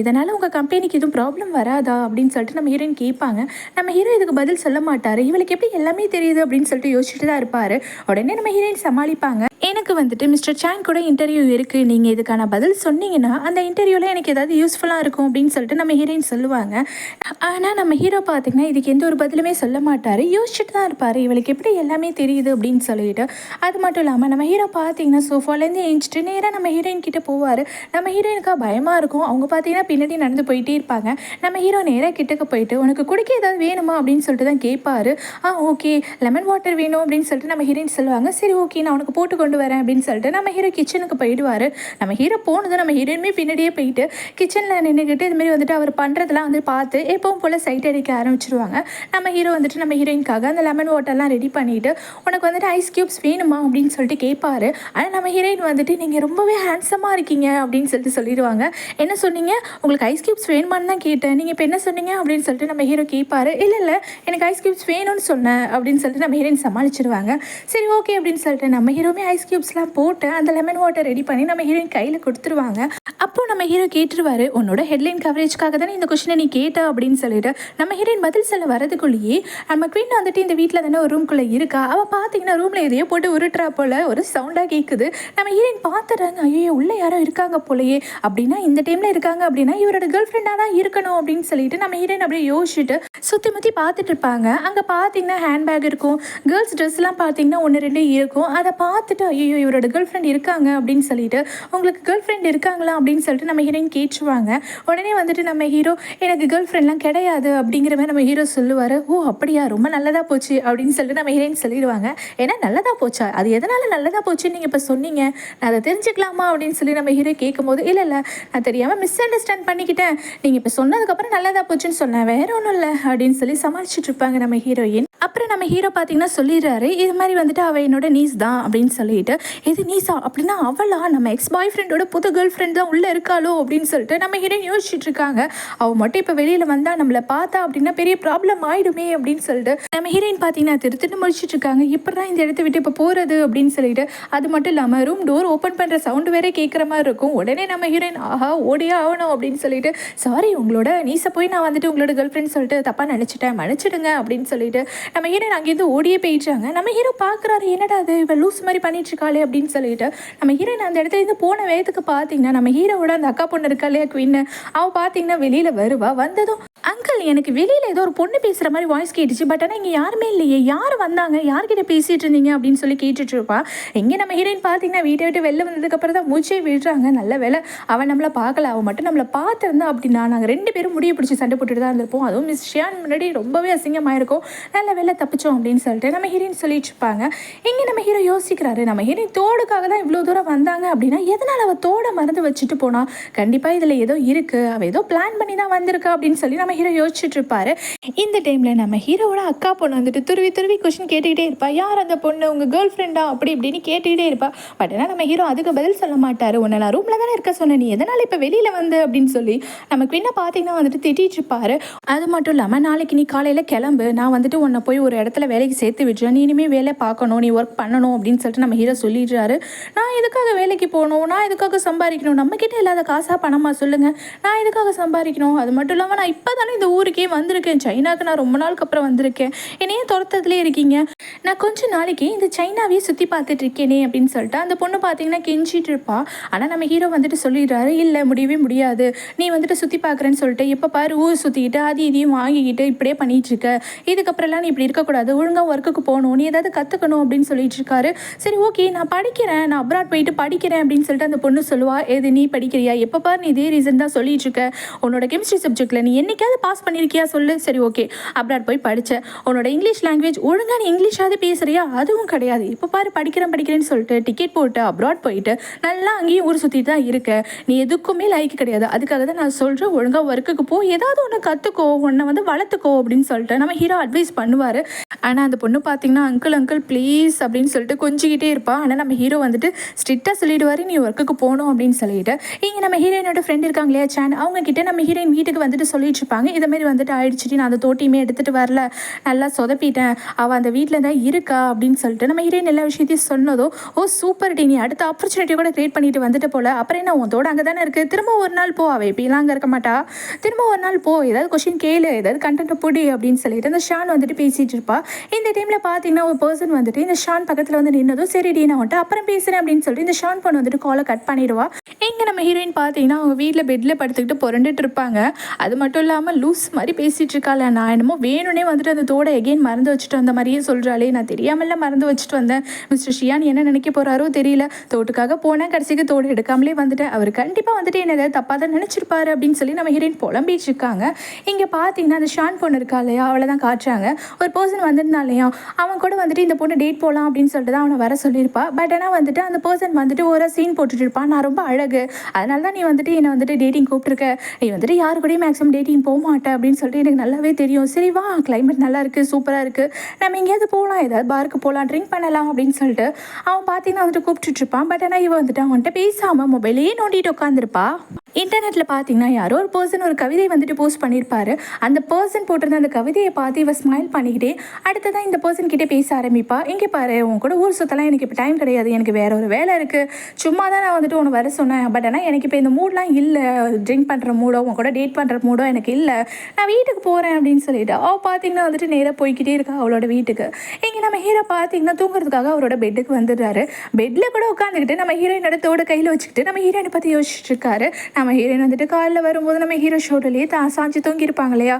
இதனால் உங்கள் கம்பெனிக்கு எதுவும் ப்ராப்ளம் வராதா அப்படின்னு சொல்லிட்டு நம்ம ஹீரோயின் கேட்பாங்க. நம்ம ஹீரோ இதுக்கு பதில் சொல்ல மாட்டார். இவளுக்கு எப்படி எல்லாமே தெரியுது அப்படின்னு சொல்லிட்டு யோசிச்சுட்டு தான் இருப்பார். உடனே நம்ம ஹீரோயின் சமாளிப்பாங்க. எனக்கு வந்துட்டு மிஸ்டர் சாங் கூட இன்டர்வியூ இருக்குது, நீங்கள் இதுக்கான பதில் சொன்னீங்கன்னா அந்த இன்டர்வியூவில் எனக்கு ஏதாவது யூஸ்ஃபுல்லாக இருக்கும் அப்படின்னு சொல்லிட்டு நம்ம ஹீரோயின் சொல்லுவாங்க. ஆனால் நம்ம ஹீரோ பார்த்திங்கன்னா இதுக்கு எந்த ஒரு பதிலுமே சொல்ல மாட்டார். யோசிச்சுட்டு தான் இருப்பார், இவளுக்கு எப்படி எல்லாமே தெரியுது அப்படின்னு சொல்லிட்டு. அது மட்டும் இல்லாமல் நம்ம ஹீரோ பார்த்திங்கன்னா சோஃபாலேருந்து எழுந்துட்டு நேராக நம்ம ஹீரோயின் கிட்டே போவார். நம்ம ஹீரோயினுக்காக பயமாக இருக்கும். அவங்க பார்த்திங்கன்னா பின்னாடி நடந்து போயிட்டே இருப்பாங்க. நம்ம ஹீரோ நேராக கிட்டக்க போயிட்டு உனக்கு குடிக்க ஏதாவது வேணுமா அப்படின்னு சொல்லிட்டு தான் கேட்பாரு. ஓகே லெமன் வாட்டர் வேணும் அப்படின்னு சொல்லிட்டு நம்ம ஹீரோயின் சொல்லுவாங்க. சரி ஓகே நான் உனக்கு போட்டு கொண்டு வரேன் அப்படின்னு சொல்லிட்டு நம்ம ஹீரோ கிச்சனுக்கு போயிடுவார். நம்ம ஹீரோ போனது நம்ம ஹீரோயினுமே பின்னாடியே போயிட்டு கிச்சனில் நின்றுக்கிட்டு இதுமாரி வந்துட்டு அவர் பண்ணுறதெல்லாம் வந்து பார்த்து எப்பவும் போல் சைட் அடிக்க ஆரம்பிச்சிருவாங்க. நம்ம ஹீரோ வந்துட்டு நம்ம ஹீரோயின்காக அந்த லெமன் வாட்டர்லாம் ரெடி பண்ணிவிட்டு உனக்கு வந்துட்டு ஐஸ் க்யூப்ஸ் வேணுமா அப்படின்னு சொல்லிட்டு கேட்பாரு. ஆனால் நம்ம ஹீரோயின் வந்துட்டு நீங்கள் ரொம்பவே ஹேண்ட்ஸமாக இருக்கீங்க அப்படின்னு சொல்லிட்டு சொல்லிடுவாங்க. என்ன சொன்னீங்க, உங்களுக்கு ஐஸ் க்யூப்ஸ் வேணுமான்னு தான் கேட்டேன், நீங்கள் இப்போ என்ன சொன்னீங்க அப்படின்னு சொல்லிட்டு நம்ம ஹீரோ கேட்பாரு. இல்லை எனக்கு ஐஸ் க்யூப்ஸ் வேணும்னு சொன்னேன் அப்படின்னு சொல்லிட்டு நம்ம ஹீரோயின் சமாளிச்சிடுவாங்க. சரி ஓகே அப்படின்னு சொல்லிட்டு நம்ம ஹீரோமே ஐஸ் க்யூப்ஸ்லாம் போட்டு அந்த லெமன் வாட்டர் ரெடி பண்ணி நம்ம ஹீரோயின் கையில் கொடுத்துருவாங்க. அப்போது நம்ம ஹீரோ கேட்டுருவாரு, உன்னோட ஹெட்லைன் கவரேஜ்க்காக தானே இந்த கொஸ்டினை நீ கேட்ட அப்படின்னு சொல்லிட்டு நம்ம ஹீரோயின் பதில் சொல்ல வரதுக்குள்ளேயே நம்ம குவீன் வந்துட்டு இந்த வீட்டில் தானே ஒரு ரூம்குள்ளே இருக்கா. அவள் பார்த்தீங்கன்னா ரூமில் எதையோ போட்டு உருட்டுறா போல் ஒரு சவுண்டாக கேட்குது. நம்ம ஹீரோயின் பார்த்துறாங்க, ஐயோ உள்ளே யாரோ இருக்காங்க போலையே, அப்படின்னா இந்த டைமில் இருக்காங்க அப்படின்னா இவரோட கேர்ள் ஃப்ரெண்டாக தான் இருக்கணும் அப்படின்னு சொல்லிட்டு நம்ம ஹீரோயின் அப்படியே யோசிச்சுட்டு சுற்றி முற்றி பார்த்துட்டு இருப்பாங்க. அங்கே பார்த்தீங்கன்னா ஹேண்ட்பேக் இருக்கும், கேர்ள்ஸ் ட்ரெஸ்லாம் பார்த்தீங்கன்னா 1-2 இருக்கும். அதை பார்த்துட்டு ஐயோ இவரோட கேர்ள் ஃப்ரெண்ட் இருக்காங்க அப்படின்னு சொல்லிட்டு உங்களுக்கு கேர்ள் ஃப்ரெண்ட் இருக்காங்களா அப்படின்னு சொல்லிட்டு நம்ம ஹீரோயின் கேட்டுருவாங்க. உடனே வந்துட்டு நம்ம ஹீரோ எனக்கு கேர்ள் ஃப்ரெண்ட்லாம் கிடையாது அப்படிங்கிற மாதிரி நம்ம ஹீரோ சொல்லுவார். அப்படியா, ரொம்ப நல்லதாக போச்சு அப்படின்னு சொல்லிட்டு நம்ம ஹீரோயின் சொல்லிடுவாங்க. ஏன்னா நல்லதாக போச்சா, அது எதனால் நல்லதாக போச்சுன்னு நீங்கள் இப்போ சொன்னீங்க, நான் அதை தெரிஞ்சுக்கலாமா அப்படின்னு சொல்லி நம்ம ஹீரோ கேட்கும்போது இல்லை நான் தெரியாமல் மிஸ் அண்டர்ஸ்டாண்ட் பண்ணிக்கிட்டேன், நீங்கள் இப்போ சொன்னதுக்கப்புறம் நல்லதாக போச்சுன்னு சொன்னேன், வேற ஒன்றும் இல்லை அப்படின்னு சொல்லி சமாளிச்சுட்டு இருப்பாங்க நம்ம ஹீரோயின். அப்புறம் நம்ம ஹீரோ பார்த்தீங்கன்னா சொல்லிடுறாரு, இது மாதிரி வந்துட்டு அவள் என்னோட நீஸ் தான் அப்படின்னு சொல்லிட்டு. இது நீஸா அப்படின்னா அவளா, நம்ம எக்ஸ் பாய் ஃப்ரெண்டோட புது கேர்ள் ஃப்ரெண்ட் தான் உள்ளே இருக்காளோ அப்படின்னு சொல்லிட்டு நம்ம ஹீரோயின் யோசிச்சுட்டு இருக்காங்க. அவள் மட்டும் இப்போ வெளியில் வந்தால் நம்மளை பார்த்தா அப்படின்னா பெரிய ப்ராப்ளம் ஆகிடுமே அப்படின்னு சொல்லிட்டு நம்ம ஹீரோயின் பார்த்தீங்கன்னா திருத்துட்டு முடிச்சுட்டு இருக்காங்க. இப்போ தான் இந்த இடத்த விட்டு இப்போ போகிறது அப்படின்னு சொல்லிட்டு. அது மட்டும் இல்லாமல் ரூம் டோர் ஓப்பன் பண்ணுற சவுண்டு வேற கேட்குற மாதிரி இருக்கும். உடனே நம்ம ஹீரோயின் ஓடியே ஆகணும் அப்படின்னு சொல்லிட்டு, சாரி உங்களோட நீஸை போய் நான் வந்துட்டு உங்களோட கேர்ள் ஃப்ரெண்ட் சொல்லிட்டு தப்பாக நினச்சிட்டேன், மன்னிச்சிடுங்க அப்படின்னு சொல்லிட்டு நம்ம ஹீரோயின் அங்கேருந்து ஓடியே போயிட்டாங்க. நம்ம ஹீரோ பார்க்குறாரு, என்னடா அது இவள் லூஸ் மாதிரி பண்ணிட்டு இருக்காளே அப்படின்னு சொல்லிட்டு. நம்ம ஹீரோயின் அந்த இடத்துல இருந்து போன வேகத்துக்கு பார்த்தீங்கன்னா நம்ம ஹீரோவோட அந்த அக்கா பொண்ணு இருக்கா இல்லையா குவீன், அவள் பார்த்தீங்கன்னா வெளியில் வருவா. வந்ததும் அங்கிள் எனக்கு வெளியில் ஏதோ ஒரு பொண்ணு பேசுகிற மாதிரி வாய்ஸ் கேட்டுச்சு, பட் ஆனால் இங்கே யாருமே இல்லையே, யார் வந்தாங்க, யார்கிட்ட பேசிகிட்டு இருந்தீங்க அப்படின்னு சொல்லி கேட்டுட்டு இருப்பா. எங்கே நம்ம ஹீரோயின் பார்த்தீங்கன்னா வீட்டை விட்டு வெளில வந்ததுக்கப்புறம் தான் மூச்சே விடுறாங்க. நல்ல வேலை அவன் நம்மளை பார்க்கல, அவன் மட்டும் நம்மளை பார்த்துருந்தா அப்படின்னா நாங்கள் 2 பேரும் முடிய பிடிச்சி சண்டை போட்டுட்டு தான் இருந்திருப்போம், அதுவும் மிஸ் ஷியான் முன்னாடி ரொம்பவே அசிங்கமாக இருக்கும், நல்ல வேலை தப்பிச்சோம் அப்படின்னு சொல்லிட்டு நம்ம ஹீரோயின் சொல்லிட்டு இருப்பாங்க. இங்கே நம்ம ஹீரோ யோசிக்கிறாரு, நம்ம ஹீரோயின் தோடுக்காக தான் இவ்வளோ தூரம் வந்தாங்க அப்படின்னா எதனால் அவள் தோடை மறந்து வச்சுட்டு போனா, கண்டிப்பாக இதில் ஏதோ இருக்குது, அவள் ஏதோ பிளான் பண்ணி தான் வந்திருக்கா அப்படின்னு சொல்லி நம்ம ஹீரோ யோசிச்சுட்டு இருப்பாரு. இந்த டைமில் நம்ம ஹீரோவோட அக்கா பொண்ணு வந்துட்டு துருவி கொஸ்டின் கேட்டுக்கிட்டே இருப்பா. யார் அந்த பொண்ணு, உங்கள் கேர்ள் ஃப்ரெண்டா அப்படி இப்படின்னு கேட்டுக்கிட்டே இருப்பா. பட் ஆனால் நம்ம ஹீரோ அதுக்கு பதில் சொல்ல மாட்டார். உன்னை நான் ரூமில் தானே இருக்க சொன்னேன், நீ எதனால் இப்போ வெளியில் வந்து அப்படின்னு சொல்லி நம்ம குவீனை பார்த்தீங்கன்னா வந்துட்டு திட்டிகிட்டு இருப்பாரு. அது மட்டும் இல்லாமல் நாளைக்கு நீ காலையில் கிளம்பு, நான் வந்துட்டு உன்னை போய் ஒரு இடத்துல வேலைக்கு சேர்த்து விடுறேன், நீ இனிமேல் வேலை பார்க்கணும், நீ ஒர்க் பண்ணணும் அப்படின்னு சொல்லிட்டு நம்ம ஹீரோ சொல்லிடுறாரு. நான் எதுக்காக வேலைக்கு போகணும், நான் எதுக்காக சம்பாதிக்கணும், நம்மக்கிட்ட இல்லாத காசாக பணமாக சொல்லுங்கள், நான் எதுக்காக சம்பாதிக்கணும், அது மட்டும் இல்லாமல் நான் இப்போ தானே இந்த ஊருக்கே வந்திருக்கேன், சைனாவுக்கு நான் ரொம்ப நாளுக்கு அப்புறம் வந்திருக்கேன், என்னையே துரத்ததுலேயே இருக்கீங்க, நான் கொஞ்ச நாளைக்கு இந்த சைனாவே சுற்றி பார்த்துட்டு இருக்கேனே அப்படின்னு சொல்லிட்டு அந்த பொண்ணு பார்த்தீங்கன்னா கெஞ்சிட்டு இருப்பா. ஆனால் நம்ம ஹீரோ வந்துட்டு சொல்லிடுறாரு, இல்லை முடியவே முடியாது, நீ வந்துட்டு சுற்றி பார்க்குறேன்னு சொல்லிட்டு எப்போ பாரு ஊர் சுற்றிக்கிட்டு அது இதையும் வாங்கிக்கிட்டு இப்படியே பண்ணிகிட்டு இருக்க, இதுக்கப்புறம்லாம் நீ இப்படி இருக்கக்கூடாது, ஒழுங்காக ஒர்க்குக்கு போகணும், நீ ஏதாவது கற்றுக்கணும் அப்படின்னு சொல்லிட்டு இருக்காரு. சரி ஓகே நான் படிக்கிறேன், நான் அப்ராட் போயிட்டு படிக்கிறேன் அப்படின்னு சொல்லிட்டு அந்த பொண்ணு சொல்லுவா. எது நீ படிக்கிறியா, எப்போ பாரு நீ இதே ரீசன் தான் சொல்லிட்டு இருக்க, உன்னோட கெமிஸ்ட்ரி சப்ஜெக்டில் நீ என்னைக்காவது பாஸ் பண்ணியிருக்கியா சொல்லு, சரி ஓகே அப்ராட் போய் படித்த, உன்னோட இங்கிலீஷ் லாங்குவேஜ் ஒழுங்காக நீ இங்கிலீஷாவது பேசுகிறியா, அதுவும் கிடையாது, இப்போ பாரு படிக்கிறேன்னு சொல்லிட்டு டிக்கெட் போட்டு அப்ராட் போயிட்டு நல்லா அங்கேயும் ஊர் சுற்றிட்டு தான் இருக்க, நீ எதுக்குமே லைக் கிடையாது, அதுக்காக தான் நான் சொல்கிறேன் ஒழுங்காக ஒர்க்குக்கு போ, ஏதாவது ஒன்று கற்றுக்கோ, உன்னை வந்து வளர்த்துக்கோ அப்படின்னு சொல்லிட்டு நம்ம ஹீரோ அட்வைஸ் பண்ணுவார். சொல்லுவார். ஆனால் அந்த பொண்ணு பார்த்தீங்கன்னா அங்கிள் அங்கிள் ப்ளீஸ் அப்படின்னு சொல்லிட்டு கொஞ்சிக்கிட்டே இருப்பாள். ஆனால் நம்ம ஹீரோ வந்துட்டு ஸ்ட்ரிக்டாக சொல்லிடுவார், நீ ஒர்க்குக்கு போகணும் அப்படின்னு சொல்லிட்டு. இங்கே நம்ம ஹீரோயினோட ஃப்ரெண்ட் இருக்காங்க இல்லையா சான், அவங்கக்கிட்ட நம்ம ஹீரோயின் வீட்டுக்கு வந்துட்டு சொல்லிட்டு இருப்பாங்க, இதேமாரி வந்துட்டு ஆயிடுச்சுட்டு நான் அந்த தோட்டியுமே எடுத்துகிட்டு வரல, நல்லா சொதப்பிட்டேன், அவள் அந்த வீட்டில் தான் இருக்கா அப்படின்னு சொல்லிட்டு நம்ம ஹீரோயின் எல்லா விஷயத்தையும் சொன்னதோ, ஓ சூப்பர் டி, நீ அடுத்த ஆப்பர்ச்சுனிட்டி கூட க்ரியேட் பண்ணிட்டு வந்துட்டு போல, அப்புறம் என்ன உன் தோட அங்கே தானே இருக்குது, திரும்ப ஒரு நாள் போ, அவள் எப்படிலாம் அங்கே இருக்க மாட்டா, திரும்ப ஒரு நாள் போ, ஏதாவது கொஸ்டின் கேளு, ஏதாவது கண்டென்ட்டை பொடி அப்படின்னு சொல்லிட்டு அந்த ஷான் வந்துட்டு பேசிகிட்டு இருப்பா. இந்த டைமில் பார்த்தீங்கன்னா ஒரு பர்சன் வந்துட்டு இந்த ஷான் பக்கத்தில் வந்து நின்னதும் சரி டி நான் வந்துட்டு அப்புறம் பேசுகிறேன் அப்படின்னு சொல்லிட்டு இந்த ஷான் பொண்ணு வந்துட்டு காலை கட் பண்ணிடுவா. இங்கே நம்ம ஹீரோயின் பார்த்தீங்கன்னா அவங்க வீட்டில் பெட்டில் படுத்துக்கிட்டு புரண்டுட்டு இருப்பாங்க. அது மட்டும் இல்லாமல் லூஸ் மாதிரி பேசிகிட்டு இருக்காள், நான் என்னமோ வேணும்னே வந்துட்டு அந்த தோட எகெயின் மறந்து வச்சுட்டு வந்த மாதிரியே சொல்கிறாளே, நான் தெரியாமல மறந்து வச்சுட்டு வந்தேன், மிஸ்டர் ஷியான் என்ன நினைக்க போகிறாரோ தெரியல, தோட்டுக்காக போனேன் கடைசிக்கு தோடு எடுக்காமலே வந்துட்டேன், அவர் கண்டிப்பாக வந்துட்டு என்ன ஏதாவது தப்பாக தான் நினச்சிருப்பாரு அப்படின்னு சொல்லி நம்ம ஹீரோயின் புலம்பிட்டு இருக்காங்க. இங்கே பார்த்தீங்கன்னா அந்த ஷான் பொண்ணு இருக்கா இல்லையா, அவளை தான் காட்டுறாங்க. ஒரு பர்சன் வந்திருந்தாலையா, அவன் கூட வந்துட்டு இந்த பொண்ணு டேட் போகலாம் அப்படின்னு சொல்லிட்டு தான் அவனை வர சொல்லியிருப்பா. பட் ஆனால் வந்துட்டு அந்த பர்சன் வந்துட்டு ஒரு சீன் போட்டுட்டு இருப்பான், நான் ரொம்ப அழகு, அதனால தான் நீ வந்துட்டு என்னை வந்துட்டு டேட்டிங் கூப்பிட்டுருக்க, நீ வந்துட்டு யாரு கூடயும் மேக்ஸிமம் டேட்டிங் போக மாட்டேன் அப்படின்னு சொல்லிட்டு எனக்கு நல்லாவே தெரியும், சரி வா கிளைமேட் நல்லா இருக்குது சூப்பராக இருக்குது, நம்ம எங்கேயாவது போகலாம், ஏதாவது பாருக்கு போகலாம், ட்ரிங்க் பண்ணலாம் அப்படின்னு சொல்லிட்டு அவன் பார்த்தீங்கன்னா வந்துட்டு கூப்பிட்டுட்டு இருப்பான். பட் ஆனால் இவன் வந்துட்டு அவன்கிட்ட பேசாமல் மொபைலையே நோண்டிட்டு உட்காந்துருப்பா. இன்டர்நெட்டில் பார்த்தீங்கன்னா யாரோ ஒரு பர்சன் ஒரு கவிதை வந்துட்டு போஸ்ட் பண்ணியிருப்பாரு. அந்த பர்சன் போட்டிருந்த அந்த கவிதையை பார்த்து இவ ஸ்மைல் பண்ணிக்கிட்டே அடுத்ததான் இந்த பர்சன் கிட்டே பேச ஆரம்பிப்பா. இங்கே பாரு, உன் கூட ஊர் சுற்றலாம் எனக்கு இப்போ டைம் கிடையாது, எனக்கு வேற ஒரு வேலை இருக்குது, சும்மா தான் நான் வந்துட்டு உன்னை வர சொன்னேன், பட் ஆனால் எனக்கு இப்போ இந்த மூட்லாம் இல்லை, ட்ரிங்க் பண்ணுற மூடோ உன் கூட டேட் பண்ணுற மூடோ எனக்கு இல்லை, நான் வீட்டுக்கு போகிறேன் அப்படின்னு சொல்லிட்டு அவள் பார்த்தீங்கன்னா வந்துட்டு நேராக போய்கிட்டே இருக்கா அவளோட வீட்டுக்கு. இங்கே நம்ம ஹீரோ பார்த்தீங்கன்னா தூங்குறதுக்காக அவரோட பெட்டுக்கு வந்துடுறாரு. பெட்டில் கூட உட்காந்துக்கிட்டு நம்ம ஹீரோயினோட தோட கையில் வச்சுக்கிட்டு நம்ம ஹீரோயினை பற்றி யோசிச்சுட்டு இருக்காரு. நம்ம ஹீரோயின் வந்துட்டு காலையில் வரும்போது நம்ம ஹீரோ ஷோட்டிலேயே சாஞ்சி தூங்கியிருப்பாங்க இல்லையா,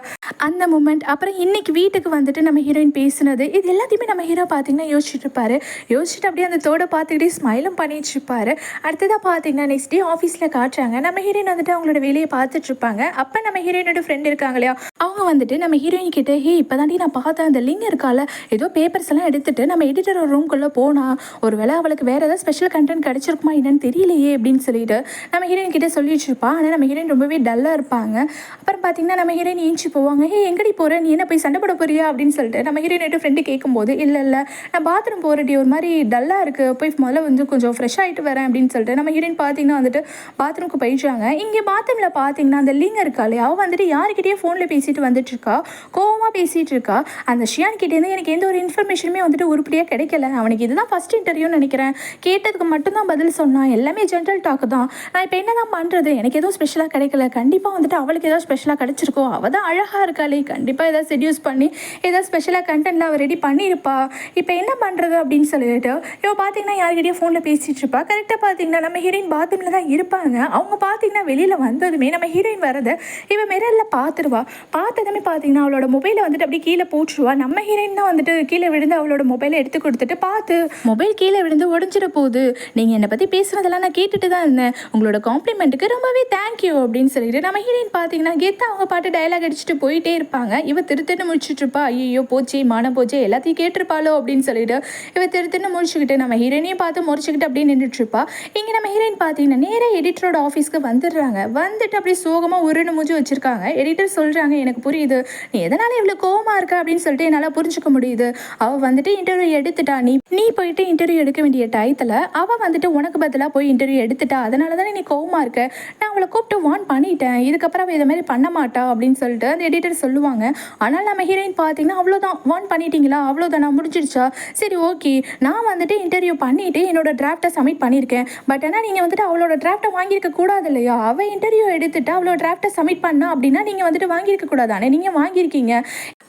அந்த மூமெண்ட், அப்புறம் இன்னைக்கு வீட்டுக்கு வந்துட்டு நம்ம ஹீரோயின் பேசுனது, இது எல்லாத்தையுமே நம்ம ஹீரோ பார்த்தீங்கன்னா யோசிச்சுட்டு இருப்பாரு. யோசிச்சுட்டு அப்படியே அந்த தோட பார்த்துக்கிட்டே ஸ்மைலும் பண்ணிட்டு இருப்பாரு. அடுத்ததாக பார்த்தீங்கன்னா நெக்ஸ்ட் டே ஆஃபீஸில் காட்டுறாங்க. நம்ம ஹீரோயின் வந்துட்டு அவங்களோட வேலையை பார்த்துட்டு இருப்பாங்க. அப்போ நம்ம ஹீரோயினோட ஃப்ரெண்ட் இருக்காங்க இல்லையா, அவங்க வந்துட்டு நம்ம ஹீரோயின் கிட்ட, ஹே இப்போ தாண்டி நான் பார்த்தேன் அந்த லிங்க் இருக்கால, ஏதோ பேப்பர்ஸ் எல்லாம் எடுத்துட்டு நம்ம எடிட்டர் ஒரு ரூம்குள்ளே போனா ஒரு வேளை அவளுக்கு வேறு ஏதாவது ஸ்பெஷல் கண்டென்ட் கிடச்சிருக்குமா என்னன்னு தெரியலையே அப்படின்னு சொல்லிட்டு நம்ம ஹீரோயின் கிட்ட சொல்லிட்டு இருப்பா. ஆனால் நம்ம ஹீரோயின் ரொம்பவே டல்லாக இருப்பாங்க. அப்புறம் பார்த்தீங்கன்னா நம்ம ஹீரோயின் ஏஞ்சி போவாங்க. ஹே எங்கடி போகிற, நீ என்ன போய் சண்டை போட போறியா அப்படின்னு சொல்லிட்டு நம்ம ஹீரோயினோட ஃப்ரெண்டு கேட்கும்போது, இல்லை இல்லை நான் பாத்ரூம் போகிறடி, ஒரு மாதிரி டல்லாக இருக்குது, போய் முதல்ல வந்து கொஞ்சம் ஃப்ரெஷ் ஆகிட்டு வரேன் அப்படின்னு சொல்லிட்டு நம்ம ஹீரோயின் பார்த்தீங்கன்னா வந்துட்டு பாத்ரூமுக்கு போயிடுறாங்க. இங்கே பாத்ரூமில் பார்த்தீங்கன்னா அந்த லிங்க் இருக்காளே, அவள் வந்துட்டு யாருக்கிட்டே ஃபோனில் பேசிட்டு வந்துட்டு இருக்கா, கோவமாக பேசிகிட்டு இருக்கா. அந்த ஷியான் கிட்டேருந்து எனக்கு எந்த ஒரு இன்ஃபர்மேஷனுமே வந்துட்டு உருப்படியாக கிடைக்கல, அவனுக்கு இதுதான் ஃபஸ்ட் இன்டர்வியூன்னு நினைக்கிறேன், கேட்டதுக்கு மட்டும்தான் பதில் சொன்னான், எல்லாமே ஜென்ரல் டாக் தான், நான் இப்போ என்ன தான் பண்ணுறது, எனக்கு எதுவும் ஸ்பெஷலாக கிடைக்கல, கண்டிப்பாக வந்துட்டு அவளுக்கு ஏதாவது ஸ்பெஷலாக கிடச்சிருக்கோ, அவள் தான் அழகாக இருக்காளே, கண்டிப்பாக ஏதாவது செடியூஸ் பண்ணி ஏதாவது ஸ்பெஷலாக கண்டென்ட்ல அவள் ரெடி பண்ணியிருப்பா, இப்போ என்ன பண்ணுறது அப்படின்னு சொல்லிட்டு இவ பார்த்தீங்கன்னா யார்கிட்டயும் ஃபோனில் பேசிகிட்டு இருப்பா. கரெக்டாக பார்த்தீங்கன்னா நம்ம ஹீரோயின் பாத்ரூமில் தான் இருப்பாங்க. அவங்க பார்த்தீங்கன்னா வெளியில் வந்ததுமே நம்ம ஹீரோயின் வரதை இவன் மிரரில் பார்த்துருவா. பார்த்ததுமே பார்த்தீங்கன்னா அவளோட மொபைலை வந்துட்டு அப்படியே கீழே போட்டுருவா. நம்ம ஹீரோயின் தான் வந்துட்டு கீழே விழுந்து அவளோட மொபைலை எடுத்து கொடுத்துட்டு, பார்த்து மொபைல் கீழே விழுந்து உடஞ்சிட போகுது, நீங்கள் என்னை பற்றி பேசுனதெல்லாம் நான் கேட்டுட்டு தான் இருந்தேன், உங்களோட காம்ப்ளிமெண்ட்டுக்கு ரொம்பவே தேங்க்யூ அப்படின்னு சொல்லிட்டு நம்ம ஹீரோயின் பார்த்தீங்கன்னா கெத்து அவங்க பாட்டு டயலாக் அடிச்சுட்டு போயிட்டே இருப்பாங்க. இவ திருத்துன்னு முடிச்சுட்டு இருப்பா. ஐயோ போச்சு மானம் போச்சு எல்லாத்தையும் கேட்டிருப்பாளோ அப்படின்னு சொல்லிட்டு இவ திருத்துன்னு முடிச்சுக்கிட்டு நம்ம ஹீரோயினையும் பார்த்து முடிச்சுக்கிட்டு அப்படியே நின்றுட்டு இருப்பா. இங்கே நம்ம ஹீரோயின் பார்த்தீங்கன்னா நேராக எடிட்டரோட ஆஃபீஸ்க்கு வந்துடுறாங்க. வந்துட்டு அப்படியே சோகமாக உருன்னு மூஞ்சி வச்சிருக்காங்க. எடிட்டர் சொல்கிறாங்க, எனக்கு புரியுது நீ எதனால இவ்வளோ கோவமாக இருக்க அப்படின்னு சொல்லிட்டு என்னால் புரிஞ்சுக்க முடியுது, அவள் வந்துட்டு இன்டர்வியூ எடுத்துட்டா, நீ போயிட்டு இன்டர்வியூ எடுக்க வேண்டிய டயத்தில் அவள் வந்துட்டு உனக்கு பதிலாக போய் இன்டர்வியூ எடுத்துட்டா, அதனால தானே நீ கோவமாக இருக்க, நான் அவளை கூப்பிட்டு வார்ன் பண்ணிட்டேன், இதுக்கப்புறம் அவள் இதை மாதிரி பண்ண மாட்டா அப்படின்னு சொல்லிட்டு அந்த எடிட்டர் சொல்லுவாங்க. ஆனால் நம்ம ஹீரோயின் பார்த்தீங்கன்னா அவ்வளோதான், வார்ன் பண்ணிட்டீங்களா, அவ்வளோதான் நான் முடிஞ்சிடுச்சா, சரி ஓகே நான் வந்துட்டு இன்டர்வியூ பண்ணிவிட்டு என்னோட டிராஃப்டை சப்மிட் பண்ணியிருக்கேன், பட் ஆனால் நீங்கள் வந்துட்டு அவளோட டிராஃப்டை வாங்கியிருக்க கூடாது இல்லையா, அவள் இன்டர்வியூ எடுத்துட்டு அவளோட டிராஃப்டை சப்மிட் பண்ணா அப்படின்னா நீங்கள் வந்துட்டு வாங்கியிருக்க கூடாதானே, நீங்கள் வாங்கியிருக்கீங்க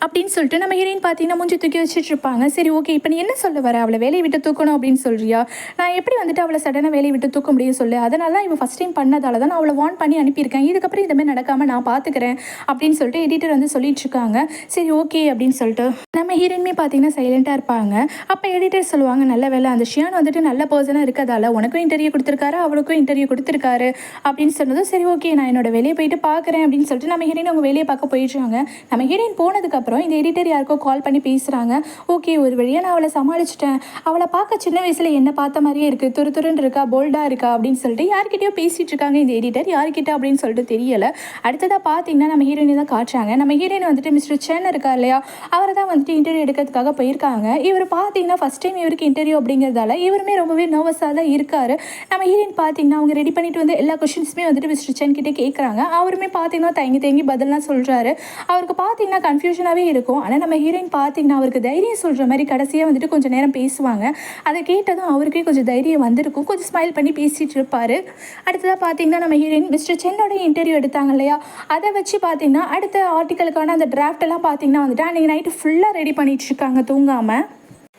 அப்படின்னு சொல்லிட்டு நம்ம ஹீரோயின் பார்த்தீங்கன்னா மூஞ்சி தூக்கி வச்சுட்டு இருப்பாங்க. சரி ஓகே இப்போ நீ என்ன சொல்ல வர, அவளை வேலையை விட்டு தூக்கணும் அப்படின்னு சொல்றியா, நான் எப்படி வந்துட்டு அவளை சடனாக வேலையை விட்டு தூக்க முடியும் சொல்லு, அதனால தான் இவன் ஃபஸ்ட் டைம் பண்ணதால தான் நான் அவளை வார்ன் பண்ணி அனுப்பியிருக்கேன், இதுக்கப்புறம் இந்த மாதிரி நடக்காமல் நான் பார்த்துக்கிறேன் அப்படின்னு சொல்லிட்டு எடிட்டர் வந்து சொல்லிட்டு இருக்காங்க. சரி ஓகே அப்படின்னு சொல்லிட்டு நம்ம ஹீரோயினுமே பார்த்தீங்கன்னா சைலண்ட்டாக இருப்பாங்க. அப்போ எடிட்டர் சொல்லுவாங்க, நல்ல வேலை அந்த ஷியான் வந்துட்டு நல்ல பர்சனாக இருக்கதால உனக்கும் இன்டர்வியூ கொடுத்துருக்காரு அவளுக்கும் இன்டர்வியூ கொடுத்துருக்காரு அப்படின்னு சொன்னதும் சரி ஓகே நான் என்னோட வெளியே போயிட்டு பார்க்குறேன் அப்படின்னு சொல்லிட்டு நம்ம ஹீரோயின் அவங்க வெளியே பார்க்க போயிடுறாங்க. நம்ம ஹீரோயின் போனதுக்கப்புறம் பண்ணதுக்கப்புறம் இந்த எடிட்டர் யாருக்கோ கால் பண்ணி பேசுகிறாங்க. ஓகே, ஒரு வழியாக நான் அவளை சமாளிச்சிட்டேன். அவளை பார்க்க சின்ன வயசில் என்ன பார்த்த மாதிரியே இருக்குது, துருன்னு இருக்கா, போல்டாக இருக்கா அப்படின்னு சொல்லிட்டு யார்கிட்டயோ பேசிகிட்டு இருக்காங்க இந்த எடிட்டர். யார்கிட்ட அப்படின்னு சொல்லிட்டு தெரியலை. அடுத்ததாக பார்த்தீங்கன்னா நம்ம ஹீரோயினை தான் காட்டுறாங்க. நம்ம ஹீரோயின் வந்துட்டு மிஸ்டர் சென் இருக்கா இல்லையா, அவரை தான் வந்துட்டு இன்டர்வியூ எடுக்கிறதுக்காக போயிருக்காங்க. இவர் பார்த்தீங்கன்னா ஃபஸ்ட் டைம் இவருக்கு இன்டர்வியூ அப்படிங்கிறதால இவருமே ரொம்பவே நர்வஸாக தான் இருக்கார். நம்ம ஹீரோயின் பார்த்தீங்கன்னா அவங்க ரெடி பண்ணிட்டு வந்து எல்லா கொஷின்ஸுமே வந்துட்டு மிஸ்டர் சென் கிட்டே கேட்குறாங்க. அவருமே பார்த்தீங்கன்னா தயங்கி பதிலாம் சொல்கிறாரு. அவருக்கு பார்த்தீங்கன்னா கன்ஃபியூஷனாகவே இருக்கும். ஆனால் நம்ம ஹீரோயின் பார்த்தீங்கன்னா அவருக்கு தைரியம் சொல்கிற மாதிரி கடைசியாக வந்துட்டு கொஞ்சம் நேரம் பேசுவாங்க. அதை கேட்டதும் அவருக்கே கொஞ்சம் தைரியம் வந்திருக்கும். கொஞ்சம் ஸ்மைல் பண்ணி பேசிகிட்டு இருப்பார். அடுத்ததாக பார்த்தீங்கன்னா நம்ம ஹீரோயின் மிஸ்டர் சென்னோட இன்டர்வியூ எடுத்தாங்க இல்லையா, அதை வச்சு பார்த்தீங்கன்னா அடுத்த ஆர்டிக்கலுக்கான அந்த டிராஃப்ட் எல்லாம் பார்த்தீங்கன்னா வந்துட்டு அன்றைக்கி நைட்டு ஃபுல்லாக ரெடி பண்ணிட்டு இருக்காங்க தூங்காமல்.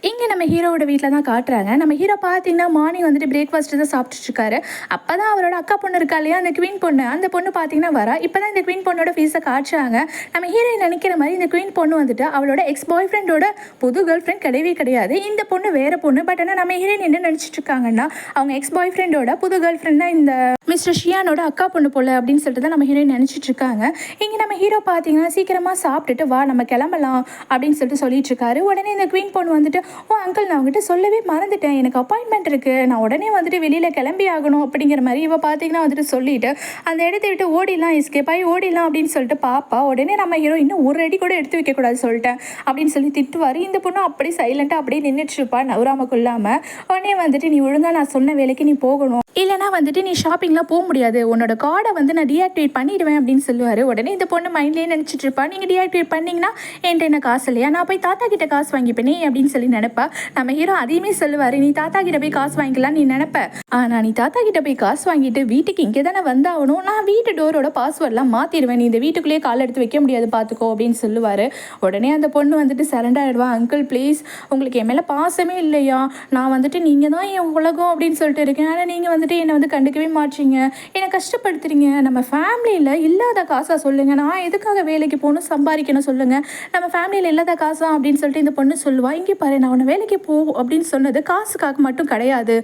இங்கே நம்ம ஹீரோவோட வீட்டில் தான் காட்டுறாங்க. நம்ம ஹீரோ பார்த்தீங்கன்னா மார்னிங் வந்துட்டு பிரேக்ஃபாஸ்ட்டு தான் சாப்பிட்டுருக்காரு. அப்போ தான் அவரோட அக்கா பொண்ணு இருக்கா இல்லையா, அந்த குவீன் பொண்ணு, அந்த பொண்ணு பார்த்தீங்கன்னா வரா. இப்போ தான் இந்த குவீன் பொண்ணோட ஃபீஸை காட்டுறாங்க. நம்ம ஹீரோயின் நினைக்கிற மாதிரி இந்த குவீன் பொண்ணு வந்துட்டு அவளோட எக்ஸ் பாய் ஃப்ரெண்டோட புது கேர்ள் ஃப்ரெண்ட் கிடையவே கிடையாது. இந்த பொண்ணு வேறு பொண்ணு. பட் ஆனால் நம்ம ஹீரோயின் என்ன நினச்சிட்டு இருக்காங்கன்னா அவங்க எக்ஸ் பாய் ஃப்ரெண்டோட புது கேர்ள் ஃப்ரெண்ட் தான் இந்த மிஸ்டர் ஷியானோட அக்கா பொண்ணு போல அப்படின்னு சொல்லிட்டு தான் நம்ம ஹீரோயின் நினச்சிட்டு இருக்காங்க. இங்கே நம்ம ஹீரோ பார்த்தீங்கன்னா சீக்கிரமாக சாப்பிட்டுட்டு வா நம்ம கிளம்பலாம் அப்படின்னு சொல்லிட்டு இருக்காரு. உடனே இந்த குவீன் பொண்ணு வந்துட்டு, ஓ அங்கிள், நான் அவங்ககிட்ட சொல்லவே மறந்துட்டேன், எனக்கு அப்பாயின்மெண்ட் இருக்குது, நான் உடனே வந்துட்டு வெளியில் கிளம்பி ஆகணும் அப்படிங்கிற மாதிரி இவ பார்த்தீங்கன்னா வந்துட்டு சொல்லிட்டு அந்த இடத்த விட்டு ஓடிடலாம், எஸ்கேப் ஆகி ஓடிடலாம் அப்படின்னு சொல்லிட்டு பாப்பா. உடனே நம்ம ஹீரோ இன்னும் ஒரு அடி கூட எடுத்து வைக்கக்கூடாது சொல்லிட்டேன் அப்படின்னு சொல்லி திட்டுவார். இந்த பொண்ணு அப்படியே சைலண்ட்டாக அப்படியே நின்றுட்டு இருப்பா நவராம கொள்ளாமல். உடனே வந்துட்டு நீ ஒழுங்காக நான் சொன்ன வேலைக்கு நீ போகணும், இல்லைனா வந்துட்டு நீ ஷாப்பிங்லாம் போக முடியாது, உன்னோட கார்டை வந்து நான் டீஆக்டிவேட் பண்ணிடுவேன் அப்படின்னு சொல்லுவார். உடனே இந்த பொண்ணு மைண்ட்லேயே நினச்சிட்டு இருப்பா, நீங்கள் டீஆக்டிவேட் பண்ணிங்கன்னா என்கிட்ட என்ன காசு இல்லையா, நான் போய் தாத்தா கிட்ட காசு வாங்கிப்பேனே அப்படின்னு சொல்லி நினைப்பா. நம்ம ஹீரோ அதையுமே சொல்லுவார், நீ தாத்தா கிட்ட போய் காசு வாங்கிக்கலாம் நீ நினைப்ப, ஆனால் நீ தாத்தா கிட்ட போய் காசு வாங்கிட்டு வீட்டுக்கு இங்கே தானே வந்தாகணும், நான் வீட்டு டோரோட பாஸ்வேர்ட்லாம் மாற்றிடுவேன், நீ இந்த வீட்டுக்குள்ளேயே கால் எடுத்து வைக்க முடியாது பார்த்துக்கோ அப்படின்னு சொல்லுவார். உடனே அந்த பொண்ணு வந்துட்டு சரண்டர் ஆகிடுவா. அங்கிள் ப்ளீஸ், உங்களுக்கு என் மேலே பாசமே இல்லையா, நான் வந்துட்டு நீங்கள் தான் என் உலகம் அப்படின்னு சொல்லிட்டு இருக்கேன், ஆனால் நீங்கள் வந்துட்டு என்னை வந்து கண்டுக்கவே மாட்டீங்க, என்னை கஷ்டப்படுத்துறீங்க, நம்ம ஃபேமிலியில் இல்லாத காசாக சொல்லுங்கள், நான் எதுக்காக வேலைக்கு போகணும் சம்பாதிக்கணும் சொல்லுங்கள், நம்ம ஃபேமிலியில் இல்லாத காசா அப்படின்னு சொல்லிட்டு இந்த பொண்ணு சொல்லுவா. இங்கே பாரு, நான் உன்னை வேலைக்கு போ அப்படின்னு சொன்னது காசுக்காக மட்டும் கிடையாது,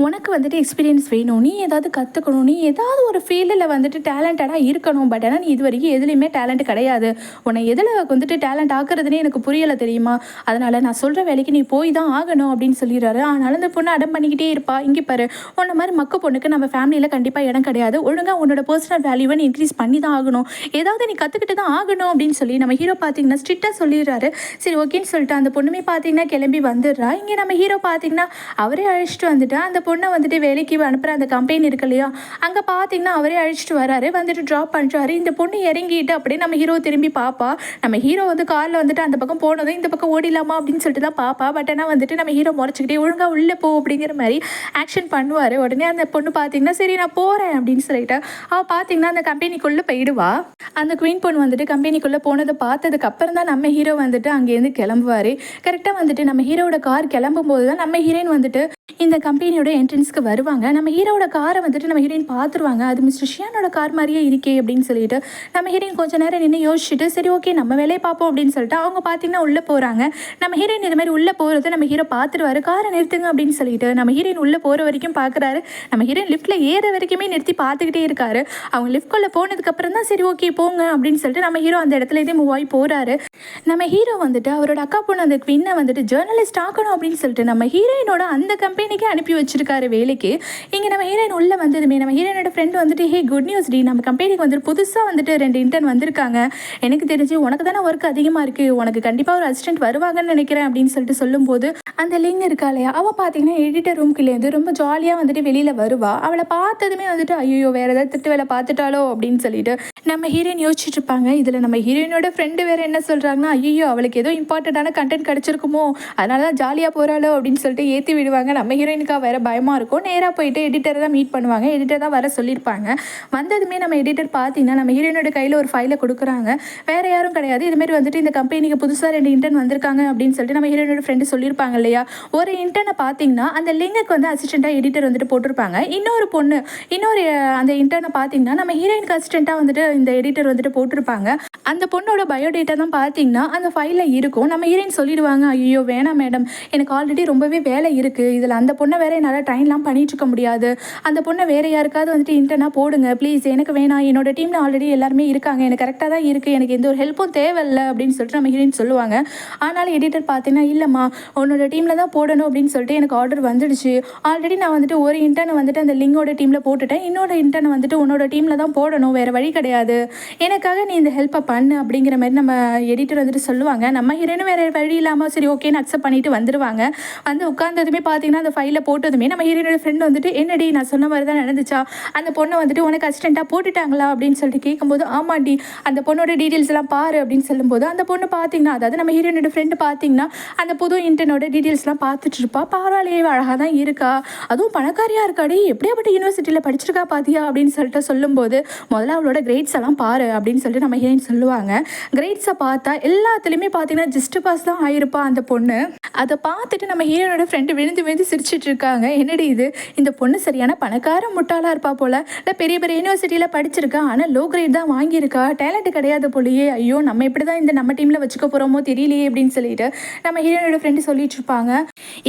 உனக்கு வந்துட்டு எக்ஸ்பீரியன்ஸ் வேணும், நீ ஏதாவது கற்றுக்கணும், நீ ஏதாவது ஒரு ஃபீல்டில் வந்துட்டு டேலண்டடாக இருக்கணும். பட் ஆனால் நீ இது வரைக்கும் எதுலேயுமே டேலண்ட் கிடையாது, உன்னை எதில் வந்துட்டு டேலண்ட் ஆக்குறதுனே எனக்கு புரியலை தெரியுமா, அதனால் நான் சொல்கிற வேலைக்கு நீ போய் தான் ஆகணும் அப்படின்னு சொல்லிடுறாரு. ஆனாலும் இந்த பொண்ணு அடம் பண்ணிக்கிட்டே இருப்பா. இங்கே பாரு, உன்ன மாதிரி மக்க பொண்ணுக்கு நம்ம ஃபேமிலியில் கண்டிப்பாக இடம் கிடையாது, ஒழுங்காக உன்னோட பர்சனல் வேல்யூவை நீ இன்க்ரீஸ் பண்ணி தான் ஆகணும், ஏதாவது நீ கற்றுக்கிட்டு தான் ஆகணும் அப்படின்னு சொல்லி நம்ம ஹீரோ பார்த்தீங்கன்னா ஸ்ட்ரிக்டாக சொல்லிடுறாரு. சரி ஓகேன்னு சொல்லிட்டு அந்த பொண்ணுமே பார்த்தீங்கன்னா கிளம்பி வந்துடுறா. இங்கே நம்ம ஹீரோ பார்த்தீங்கன்னா அவரே அழைச்சிட்டு வந்துட்டு அந்த பொண்ணை வந்துட்டு வேலைக்கு அனுப்புகிற அந்த கம்பெனி இருக்கு இல்லையா, அங்கே பார்த்தீங்கன்னா அவரே அழைச்சிட்டு வராரு, வந்துட்டு ட்ராப் பண்ணுறாரு. இந்த பொண்ணு இறங்கிட்டு அப்படியே நம்ம ஹீரோ திரும்பி பார்ப்பா. நம்ம ஹீரோ வந்து காரில் வந்துட்டு அந்த பக்கம் போனதும் இந்த பக்கம் ஓடிடலாமா அப்படின்னு சொல்லிட்டு தான் பார்ப்பா. பட் ஆனால் வந்துட்டு நம்ம ஹீரோ முறைச்சிக்கிட்டே ஒழுங்காக உள்ளே போ அப்படிங்கிற மாதிரி ஆக்ஷன் பண்ணுவார். உடனே அந்த பொண்ணு பார்த்தீங்கன்னா சரி நான் போகிறேன் அப்படின்னு சொல்லிட்டு அவள் பார்த்தீங்கன்னா அந்த கம்பெனிக்குள்ளே போயிடுவா. அந்த குவீன் பொண்ணு வந்துட்டு கம்பெனிக்குள்ளே போனதை பார்த்ததுக்கு அப்புறம் தான் நம்ம ஹீரோ வந்துட்டு அங்கேருந்து கிளம்புவார். கரெக்டாக வந்துட்டு நம்ம ஹீரோட கார் கிளம்பும் போது தான் நம்ம ஹீரோயின் வந்துட்டு இந்த கம்பெனியோட என்ட்ரன்ஸ்க்கு வருவாங்க. நம்ம ஹீரோட காரை வந்துட்டு நம்ம ஹீரோயின் பார்த்துருவாங்க. அது மிஸ்டர் ஷியானோட கார் மாதிரியே இருக்கே அப்படின்னு சொல்லிட்டு நம்ம ஹீரோயின் கொஞ்சம் நேரம் நின்று யோசிச்சுட்டு சரி ஓகே நம்ம வேலையை பார்ப்போம் அப்படின்னு சொல்லிட்டு அவங்க பார்த்தீங்கன்னா உள்ளே போகிறாங்க. நம்ம ஹீரோயின் இது மாதிரி உள்ளே போகிறது நம்ம ஹீரோ பார்த்துருவாரு. காரை நிறுத்துங்க அப்படின்னு சொல்லிட்டு நம்ம ஹீரோயின் உள்ளே போகிற வரைக்கும் பார்க்குறாரு. நம்ம ஹீரோயின் லிஃப்ட்டில் ஏற வரைக்குமே நிறுத்தி பார்த்துக்கிட்டே இருக்காரு. அவங்க லிஃப்ட்குள்ளே போனதுக்கப்புறம் தான் சரி ஓகே போங்க அப்படின்னு சொல்லிட்டு நம்ம ஹீரோ அந்த இடத்துல இதே மூவ் ஆகி போகிறாரு. நம்ம ஹீரோ வந்துட்டு அவரோட அக்கா பொண்ணு அந்த குவீனை வந்துட்டு ஜேர்னலிஸ்ட் ஆக்கணும் அப்படின்னு சொல்லிட்டு நம்ம ஹீரோயினோட அந்த கம்பெனிக்கே அனுப்பி வச்சிருக்காரு வேலைக்கு. இங்கே நம்ம ஹீரோயின் உள்ளே வந்ததுமே நம்ம ஹீரோயினோட ஃப்ரெண்டு வந்துட்டு ஹே குட் நியூஸ் டி, நம்ம கம்பெனிக்கு வந்துட்டு புதுசாக வந்துட்டு 2 இன்டர்ன் வந்திருக்காங்க, எனக்கு தெரிஞ்சு உனக்கு தானே ஒர்க் அதிகமாக இருக்குது, உனக்கு கண்டிப்பாக ஒரு அசிஸ்டன்ட் வருவாங்கன்னு நினைக்கிறேன் அப்படின்னு சொல்லிட்டு சொல்லும்போது அந்த லிங் இருக்கா இல்லையா, அவள் பார்த்தீங்கன்னா எடிட்டர் ரூம்குள்ளேருந்து ரொம்ப ஜாலியாக வந்துட்டு வெளியில் வருவா. அவளை பார்த்ததுமே வந்துட்டு ஐயோ வேறு ஏதாவது திட்டு வேலை பார்த்துட்டாலோ அப்படின்னு சொல்லிட்டு நம்ம ஹீரோயின் யோசிச்சுட்டு இருப்பாங்க. இதில் நம்ம ஹீரோயினோட ஃப்ரெண்டு வேறு என்ன சொல்கிறாங்கன்னா ஐயோ அவளுக்கு ஏதோ இம்பார்ட்டண்ட்டான கண்டென்ட் கிடச்சிருக்குமோ அதனால தான் ஜாலியாக போகிறாளோ அப்படின்னு சொல்லிட்டு ஏற்றி விடுவாங்க. நம்ம ஹீரோயினுக்காக வேறு பயமாக இருக்கும். நேராக போயிட்டு எடிட்டரை தான் மீட் பண்ணுவாங்க. எடிட்டர் தான் வர சொல்லியிருப்பாங்க. வந்ததுமே நம்ம எடிட்டர் பார்த்தீங்கன்னா நம்ம ஹீரோயினோட கையில் ஒரு ஃபைலை கொடுக்குறாங்க. வேறு யாரும் கிடையாது, இதுமாரி வந்துட்டு இந்த கம்பெனிக்கு புதுசாக 2 இன்டர்ன் வந்திருக்காங்க அப்படின்னு சொல்லிட்டு நம்ம ஹீரோயினோட ஃப்ரெண்டு சொல்லியிருப்பாங்க இல்லையா. ஒரு இன்டர்னை பார்த்தீங்கன்னா அந்த லிங்குக்கு வந்து அசிஸ்டண்ட்டாக எடிட்டர் வந்துட்டு போட்டிருப்பாங்க. இன்னொரு அந்த இன்டர்னை பார்த்தீங்கன்னா நம்ம ஹீரோயினுக்கு அசிஸ்டண்ட்டாக வந்துட்டு இந்த எடிட்டர் வந்துட்டு போட்டிருப்பாங்க. அந்த பொண்ணோட பயோடேட்டா தான் பார்த்தீங்கன்னா அந்த ஃபைலில் இருக்கும். நம்ம ஹீரோயின் சொல்லிடுவாங்க, ஐயோ வேணாம் மேடம், எனக்கு ஆல்ரெடி ரொம்பவே வேலை இருக்குது, இதில் அந்த பொண்ணை வேற என்னால் ட்ரைன்லாம் பண்ணிட்டுருக்க முடியாது, அந்த பொண்ணை வேறு யாருக்காவது வந்துட்டு இன்டர்னாக போடுங்க ப்ளீஸ், எனக்கு வேணாம், என்னோட டீமில் ஆல்ரெடி எல்லாருமே இருக்காங்க, எனக்கு கரெக்டாக தான் இருக்குது, எனக்கு எந்த ஒரு ஹெல்ப்பும் தேவையில்லை அப்படின்னு சொல்லிட்டு நம்ம ஹீரோயின் சொல்லுவாங்க. ஆனாலும் எடிட்டர் பார்த்தீங்கன்னா, இல்லைம்மா உன்னோட டீமில் தான் போடணும் அப்படின்னு சொல்லிட்டு எனக்கு ஆர்டர் வந்துடுச்சு, ஆல்ரெடி நான் வந்துட்டு ஒரு இன்டர்னை வந்துட்டு அந்த லிங்கோட டீமில் போட்டுட்டேன், இன்னொரு இன்டர்னை வந்துட்டு உன்னோட டீமில் தான் போடணும், வேறு வழி கிடையாது, எனக்காக நீ இந்த ஹெல்ப்பை பண்ணு அப்படிங்கிற மாதிரி நம்ம எடிட்டர் வந்துட்டு சொல்லுவாங்க. நம்ம ஹீரோயினும் வேறு வழி இல்லாமல் சரி ஓகேன்னு அக்செப்ட் பண்ணிட்டு வந்துடுவாங்க. வந்து உட்காந்ததுமே பார்த்தீங்கன்னா அந்த ஃபைலில் போட்டதுமே நம்ம ஹீரோயினோட ஃப்ரெண்ட் வந்துட்டு, என்னடி நான் சொன்ன மாதிரி தான் நடந்துச்சா, அந்த பொண்ணை வந்துட்டு உனக்கு அசிஸ்டண்ட்டாக போட்டுட்டாங்களா அப்படின்னு சொல்லிட்டு கேட்கும்போது, ஆமாண்டி அந்த பொண்ணோட டீட்டெயில்ஸ் எல்லாம் பாரு அப்படின்னு சொல்லும்போது, அந்த பொண்ணு பார்த்தீங்கன்னா அதாவது நம்ம ஹீரோயினோட ஃப்ரெண்டு பார்த்தீங்கன்னா அந்த புது இன்டர்னோட டீட்டெயில்ஸ்லாம் பார்த்துட்டு இருப்பா. பரவாயில்லையே அழகாக தான் இருக்கா, அதுவும் பணக்காரியாக இருக்காடி, எப்படியாப்பட்ட யூனிவர்சிட்டியில் படிச்சிருக்கா பாத்தியா அப்படின்னு சொல்லிட்டு சொல்லும்போது, முதல்ல அவளோட கிரேட்ஸ் எல்லாம் பாரு அப்படின்னு சொல்லிட்டு நம்ம ஹீரோயின் சொல்லுவாங்க. கிரேட்ஸை பார்த்தா எல்லாத்துலேயுமே பார்த்தீங்கன்னா ஜஸ்ட் பாஸ் தான் ஆயிருப்பா அந்த பொண்ணு. அதை பார்த்துட்டு நம்ம ஹீரோனோட ஃப்ரெண்டு விழுந்து விழுந்து சிரிச்சிட்டு இருக்காங்க. என்னடி இது, இந்த பொண்ணு சரியான பணக்கார முட்டாளாக இருப்பா போல், இல்லை பெரிய பெரிய யூனிவர்சிட்டியில் படிச்சிருக்கா, ஆனால் லோ கிரேட் தான் வாங்கியிருக்கா, டேலண்ட் கிடையாது போலியே, ஐயோ நம்ம எப்படி தான் இந்த நம்ம டீமில் வச்சுக்க போகிறோமோ தெரியலையே அப்படின்னு சொல்லிட்டு நம்ம ஹீரோனோட ஃப்ரெண்டு சொல்லிட்டு இருப்பாங்க.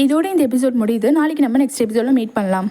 இதோட இந்த எபிசோட் முடியுது. நாளைக்கு நம்ம நெக்ஸ்ட் எபிசோடில் மீட் பண்ணலாம்.